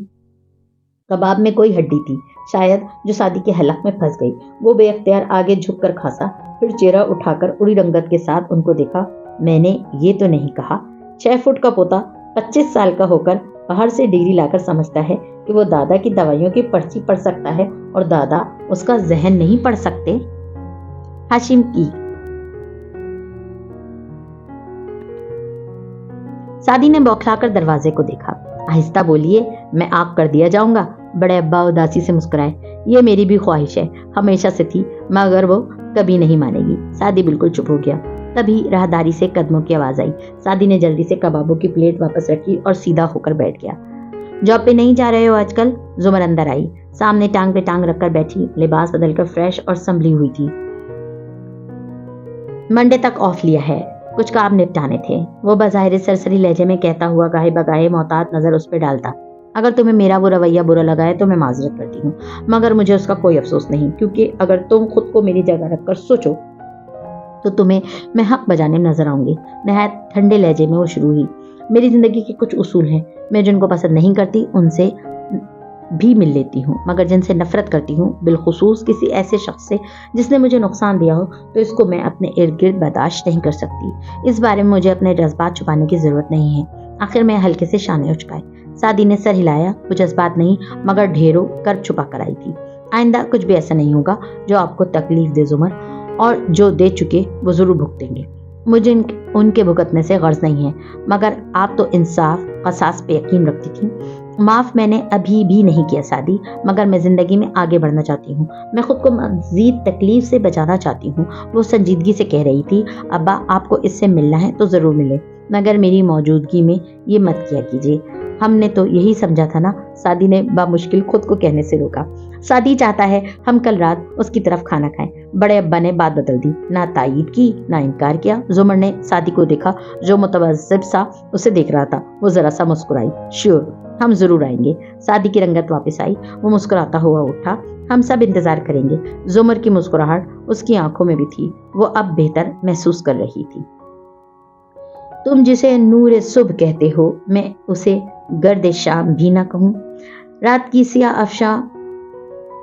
कबाब में कोई हड्डी थी शायद, जो सादी के हलक में फंस गई। वो बेअख्तियार आगे झुककर खांसा, फिर चेहरा उठाकर उड़ी रंगत के साथ उनको देखा। मैंने ये तो नहीं कहा 6 फुट का पोता 25 साल का होकर बाहर से डिग्री लाकर समझता है कि वो दादा की दवाइयों की पर्ची पढ़ सकता है और दादा उसका जहन नहीं पढ़ सकते। हाशिम की सादी ने बौखलाकर दरवाजे को देखा। आहिस्ता बोलिए, मैं आग कर दिया जाऊंगा। बड़े अब्बा उदासी से मुस्कुराए। ये मेरी भी ख्वाहिश है, हमेशा से थी, मगर वो कभी नहीं मानेगी। सादी बिल्कुल चुप हो गया। तभी राहदारी से कदमों की आवाज आई। सादी ने जल्दी से कबाबों की प्लेट वापस रखी और सीधा होकर बैठ गया। जॉब पे नहीं जा रहे हो आजकल? जुमर अंदर आई। सामने टांग पे टांग रखकर बैठी, लिबास बदलकर फ्रेश और संभली हुई थी। मंडे तक ऑफ लिया है, कुछ काम निपटाने थे। वो बज़ाहिर सरसरी लहजे में कहता हुआ गाहे बगाहे मोहतात नजर उस पर डालता। अगर तुम्हें मेरा वो रवैया बुरा लगा है तो मैं माजरत करती हूँ, मगर मुझे उसका कोई अफसोस नहीं, क्योंकि अगर तुम खुद को मेरी जगह रखकर सोचो तो तुम्हें मैं हक बजाने में नजर आऊंगी। नहायत ठंडे लहजे में वो शुरू हुई। मेरी जिंदगी के कुछ उसूल हैं, मैं जिनको पसंद नहीं करती उनसे भी मिल लेती हूँ, मगर जिनसे नफरत करती हूँ, बिलखुसूस किसी ऐसे शख्स से जिसने मुझे नुकसान दिया हो, तो इसको मैं अपने इर्द गिर्द बर्दाश्त नहीं कर सकती। इस बारे में मुझे अपने जज्बात छुपाने की जरूरत नहीं है। आखिर में हल्के से शाने उचकाए। सादी ने सर हिलाया। वो जज्बात नहीं, मगर ढेरों कर छुपा कर आई थी। आइंदा कुछ भी ऐसा नहीं होगा जो आपको तकलीफ दे जुमर, और जो दे चुके वो जरूर भुगतेंगे। मुझे उनके भुगतने से गर्ज नहीं है, मगर आप तो इंसाफ कसास पे यकीन रखती थी। माफ मैंने अभी भी नहीं किया सादी, मगर मैं जिंदगी में आगे बढ़ना चाहती हूँ। मैं खुद को मजीद तकलीफ से बचाना चाहती हूँ। वो संजीदगी से कह रही थी। अब्बा, आपको इससे मिलना है तो जरूर मिले, मगर मेरी मौजूदगी में ये मत किया कीजिए। हमने तो यही समझा था ना, सादी ने बामुश्किल खुद को कहने से रोका। सादी चाहता है हम कल रात उसकी तरफ खाना खाएं। बड़े अब्बा ने बात बदल दी। ना तायीद की ना इनकार किया। जुमर ने सादी को देखा, जो मुतवज्जिब सा उसे देख रहा था। वो जरा सा मुस्कुराई। श्योर, हम जरूर आएंगे। सादी की रंगत वापस आई। वो मुस्कुराता हुआ उठा। हम सब इंतजार करेंगे। जुमर की मुस्कुराहट उसकी आंखों में भी थी। वो अब बेहतर महसूस कर रही थी। तुम जिसे नूर सुबह कहते हो, मैं उसे गर्द शाम भी ना कहूं। रात की सिया अफशा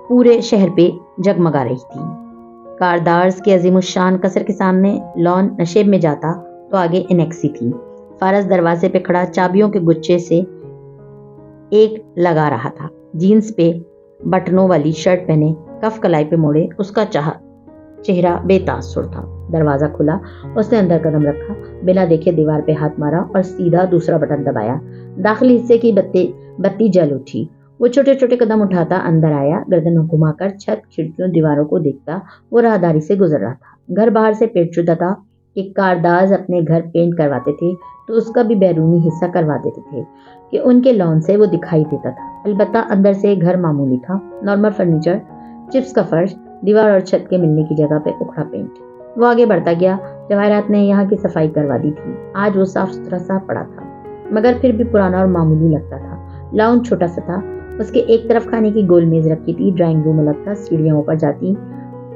पूरे शहर पे जगमगा रही थी। कारदार्स के अजीमुशान कसर के सामने लॉन नशेब में जाता तो आगे इनेक्सी थी। फारस दरवाजे पे खड़ा चाबियों के गुच्छे से एक लगा रहा था। जीन्स पे बटनों वाली शर्ट पहने, कफ कलाई पे मोड़े, उसका चेहरा बेतासुर था। दरवाजा खुला, उसने अंदर कदम रखा, बिना देखे दीवार पे हाथ मारा और सीधा दूसरा बटन दबाया। दाखिली हिस्से की बत्ती जल उठी। वो छोटे छोटे कदम उठाता अंदर आया। गर्दन घुमाकर छत, खिड़कियों, दीवारों को देखता वो राहदारी से गुजर रहा था। घर बाहर से पेट चुदा था कि कारदाज अपने घर पेंट करवाते थे तो उसका भी बैरूनी हिस्सा करवा देते थे कि उनके लॉन से वो दिखाई देता था। अलबत्ता अंदर से घर मामूली था। नॉर्मल फर्नीचर, चिप्स का फर्श, दीवार और छत के मिलने की जगह पे उखड़ा पेंट। वो आगे बढ़ता गया। जवाहरात ने यहाँ की सफाई करवा दी थी। आज वो साफ सुथरा सा पड़ा था, मगर फिर भी पुराना और मामूली लगता था। लाउंज छोटा सा था। उसके एक तरफ खाने की गोल मेज रखी थी। ड्राइंग रूम अलग था, सीढ़ियां ऊपर जाती।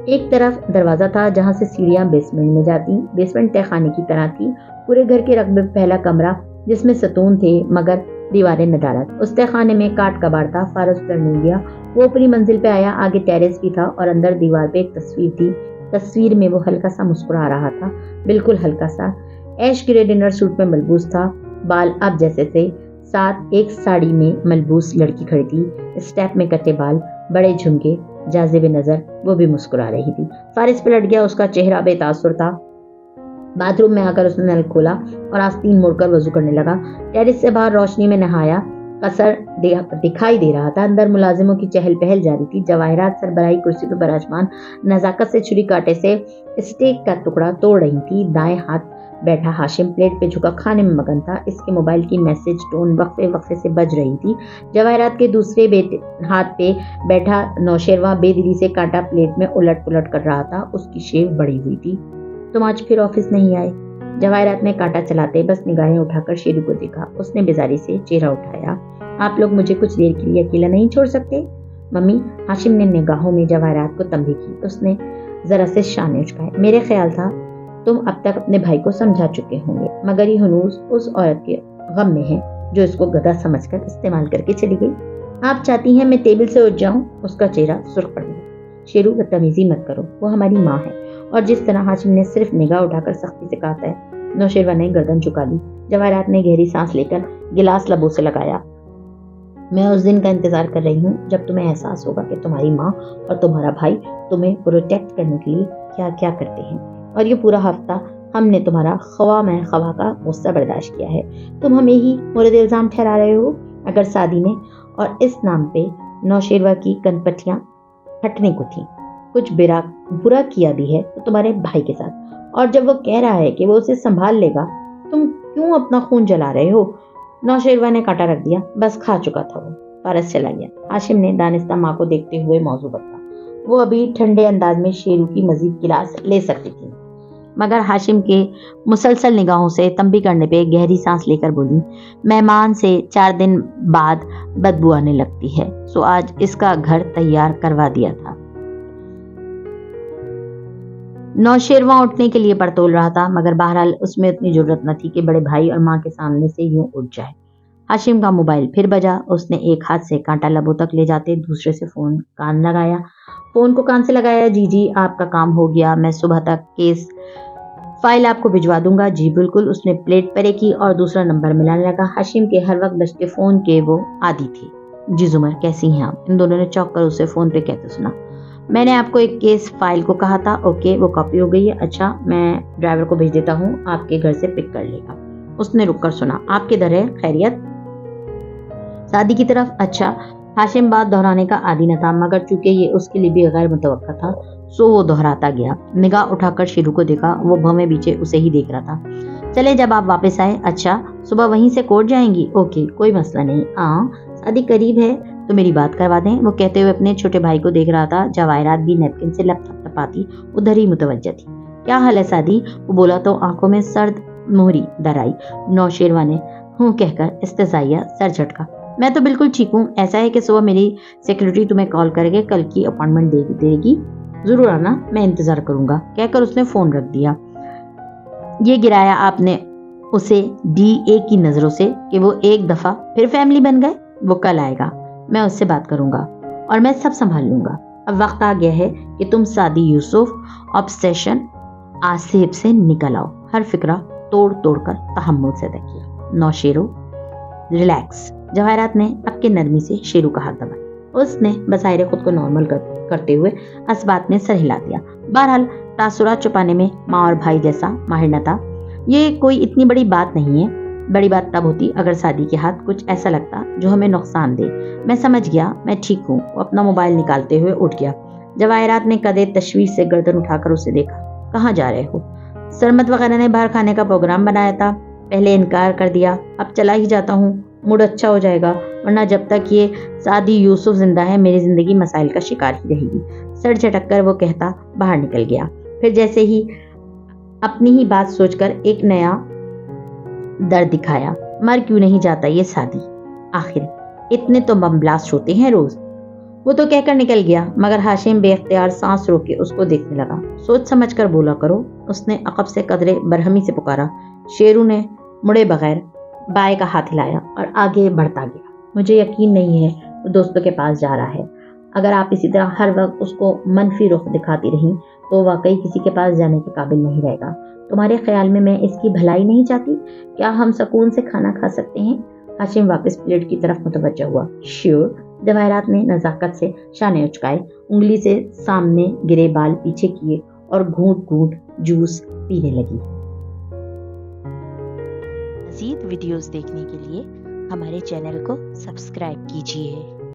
एक तरफ दरवाजा था जहाँ से सीढ़ियां बेसमेंट में जाती। बेसमेंट तहखाने की तरह थी। पूरे घर के रकबे पहला कमरा जिसमें सतून थे मगर दीवारें नदारत। उस तहखाने में काट कबाड़ था। फारस उतर नहीं गया। वो ऊपरी मंजिल पे आया। आगे टेरेस भी था और अंदर दीवार पे एक तस्वीर थी। तस्वीर में वो हल्का सा मुस्कुरा रहा था, बिल्कुल हल्का सा। ऐश ग्रे डिनर सूट में मलबूस था। बाल अब जैसे थे। साथ एक साड़ी में मलबूस लड़की खड़ी थी। स्टेप में कटे बाल, बड़े झुमके, जाज़िब नजर। वो भी मुस्कुरा रही थी। फारिस पलट गया। उसका चेहरा बेतासुर था। बाथरूम में आकर उसने नल खोला और आस्तीन मोड़कर वजू करने लगा। टेरिस से बाहर रोशनी में नहाया कसर दिखाई दे रहा था। अंदर मुलाजिमों की चहल पहल जारी थी। जवाहिरात सरबराही कुर्सी पर बराजमान नजाकत से छुरी कांटे से स्टेक का टुकड़ा तोड़ रही थी। दाएं हाथ बैठा हाशिम प्लेट पे झुका खाने में मगन था। इसके मोबाइल की मैसेज टोन वक्फे वक्फे से बज रही थी। जवाहिरात के दूसरे हाथ पे बैठा नौशेरवा बेदिली से कांटा प्लेट में उलट पुलट कर रहा था। उसकी शेव बड़ी हुई थी। तुम आज फिर ऑफिस नहीं आए? जवाहिरात ने कांटा चलाते बस निगाहें उठाकर शेरू को देखा। उसने बेजारी से चेहरा उठाया। आप लोग मुझे कुछ देर के लिए अकेला नहीं छोड़ सकते? मम्मी, हाशिम ने निगाहों में जवाहिरात को तंबी की। उसने जरा से शाने उचकाए। मेरे ख्याल था तुम अब तक अपने भाई को समझा चुके होंगे, मगर ये हनूज उस औरत के गम में है जो इसको गधा समझकर इस्तेमाल करके चली गई। आप चाहती हैं मैं टेबल से उठ जाऊं? उसका चेहरा सुर्ख पड़ गया। शेरू, बदतमीजी मत करो, वो हमारी माँ है। और जिस तरह हाशिम ने सिर्फ निगाह उठाकर सख्ती से कहा है। नौशेरवा ने गर्दन झुका ली। जवाहिरात ने गहरी सांस लेकर गिलास लबों से लगाया। मैं उस दिन का इंतजार कर रही हूँ जब तुम्हें एहसास होगा कि तुम्हारी माँ और तुम्हारा भाई तुम्हें प्रोटेक्ट करने के लिए क्या क्या करते हैं। और ये पूरा हफ्ता हमने तुम्हारा खवा में खवा का गुस्सा बर्दाश्त किया है। तुम हमें ही मुर्द इल्जाम ठहरा रहे हो। अगर सादी ने और इस नाम पे नौशेरवा की कनपटियां हटने को थी, कुछ बुरा किया भी है तो तुम्हारे भाई के साथ। और जब वो कह रहा है कि वो उसे संभाल लेगा, तुम क्यों अपना खून जला रहे हो? नौशेरवा ने कांटा रख दिया। बस खा चुका था वो, परस चला गया। हाशिम ने दानिस्ता माँ को देखते हुए मौजू बदला। वो अभी ठंडे अंदाज में शेरू की मजीद गिलास ले सकती थी, मगर हाशिम के मुसलसल निगाहों से तंबी करने पे गहरी सांस लेकर बोली, मेहमान से 4 दिन बाद बदबू आने लगती है, सो आज इसका घर तैयार करवा दिया था। नौशेरवा उठने के लिए पड़तोल रहा था, मगर बहरहाल उसमें इतनी जरूरत न थी कि बड़े भाई और माँ के सामने से यूं उठ जाए। हाशिम का मोबाइल फिर बजा। उसने एक हाथ से कांटा लबों तक ले जाते दूसरे से फोन को कान से लगाया। जी, आपका काम हो गया, मैं सुबह तक केस फाइल आपको भिजवा दूंगा। जी बिल्कुल। उसने प्लेट परे की और दूसरा नंबर मिलाने लगा। हाशिम के हर वक्त बजते फोन के वो आदी थी। जी जुमर, कैसी हैं आप? इन दोनों ने चौंक कर उसे फोन पे कहते सुना। मैंने आपको एक केस फाइल को कहा था। ओके, वो कॉपी हो गई है। अच्छा, मैं ड्राइवर को भेज देता हूँ, आपके घर से पिक कर लेगा। उसने रुककर सुना। आप किधर है? खैरियत? शादी की तरफ। अच्छा। हाशिम बात दोहराने का आदी न था, मगर चूंकि ये उसके लिए भी गैर मुतवक्का था, सो वो दोहराता गया। निगाह उठाकर शेरू को देखा। वो भवें पीछे उसे ही देख रहा था। चले, जब आप वापस आए। अच्छा, सुबह वहीं से कोर्ट जाएंगी? ओके, कोई मसला नहीं। शादी करीब है तो मेरी बात करवा दें। वो कहते हुए अपने छोटे भाई को देख रहा था। जवाहिरात भी नैपकिन से लपथपाती उधर ही मुतवज्जा थी। क्या हाल है सादी? वो बोला तो आंखों में सर्द मोहरी दर आई। नौशेरवा ने हूँ कहकर इस्तेज़ाइया सर झटका। मैं तो बिल्कुल ठीक हूँ। ऐसा है कि सुबह मेरी सेक्रेटरी तुम्हें कॉल करके कल की अपॉइंटमेंट देगी। जरूर आना, मैं इंतजार करूंगा, कहकर उसने फोन रख दिया। ये गिराया आपने उसे DA की नजरों से कि वो एक दफा फिर फैमिली बन गए। वो कल आएगा, मैं उससे बात करूंगा और मैं सब संभाल लूंगा। अब वक्त आ गया है कि तुम सादी यूसुफ ऑब्सेशन आसिफ से निकल आओ। हर फिक्रा तोड़ तोड़ कर तहम्मुल से देखिए। नौशेरो रिलैक्स। जवाहिरात ने अब के नरमी से शेरू का हाथ दबाया। उसने बसायरे खुद को नॉर्मल करते हुए इस बात में सर हिला दिया। बहरहाल तासुरात छुपाने में माँ और भाई जैसा माहिर न था। ये कोई इतनी बड़ी बात नहीं है। बड़ी बात तब होती अगर सादी के हाथ कुछ ऐसा लगता जो हमें नुकसान दे। मैं समझ गया, मैं ठीक हूँ। वो अपना मोबाइल निकालते हुए उठ गया। जवाहिरात ने कदे तशवीश से गर्दन उठाकर उसे देखा। कहाँ जा रहे हो? सरमत वगैरह ने बाहर खाने का प्रोग्राम बनाया था, पहले इनकार कर दिया, अब चला ही जाता हूँ। मूड अच्छा हो जाएगा, वरना जब तक ये सादी यूसुफ जिंदा है मेरी जिंदगी मसाइल का शिकार ही रहेगी। सर झटक कर वो कहता बाहर निकल गया। फिर जैसे ही अपनी ही बात सोचकर एक नया दर्द दिखाया। मर क्यों नहीं जाता ये सादी? आखिर इतने तो बम ब्लास्ट होते हैं रोज। वो तो कहकर निकल गया, मगर हाशिम बेख्तियार सांस रोक के उसको देखने लगा। सोच समझ कर बोला करो, उसने अकब से कदरे बरहमी से पुकारा। शेरू ने मुड़े बगैर बाएं का हाथ हिलाया और आगे बढ़ता गया। मुझे यकीन नहीं है वो दोस्तों के पास जा रहा है। अगर आप इसी तरह हर वक्त उसको मनफी रुख दिखाती रही तो वाकई किसी के पास जाने के काबिल नहीं रहेगा। तुम्हारे ख्याल में मैं इसकी भलाई नहीं चाहती? क्या हम सुकून से खाना खा सकते हैं? हाशिम वापस प्लेट की तरफ मुतवज्जा हुआ। श्योर। जवाहिरात ने नजाकत से शाने उचकाए, उंगली से सामने गिरे बाल पीछे किए और घूंट घूंट जूस पीने लगी। مزید ویڈیوز دیکھنے کے لیے ہمارے چینل کو سبسکرائب کیجیے۔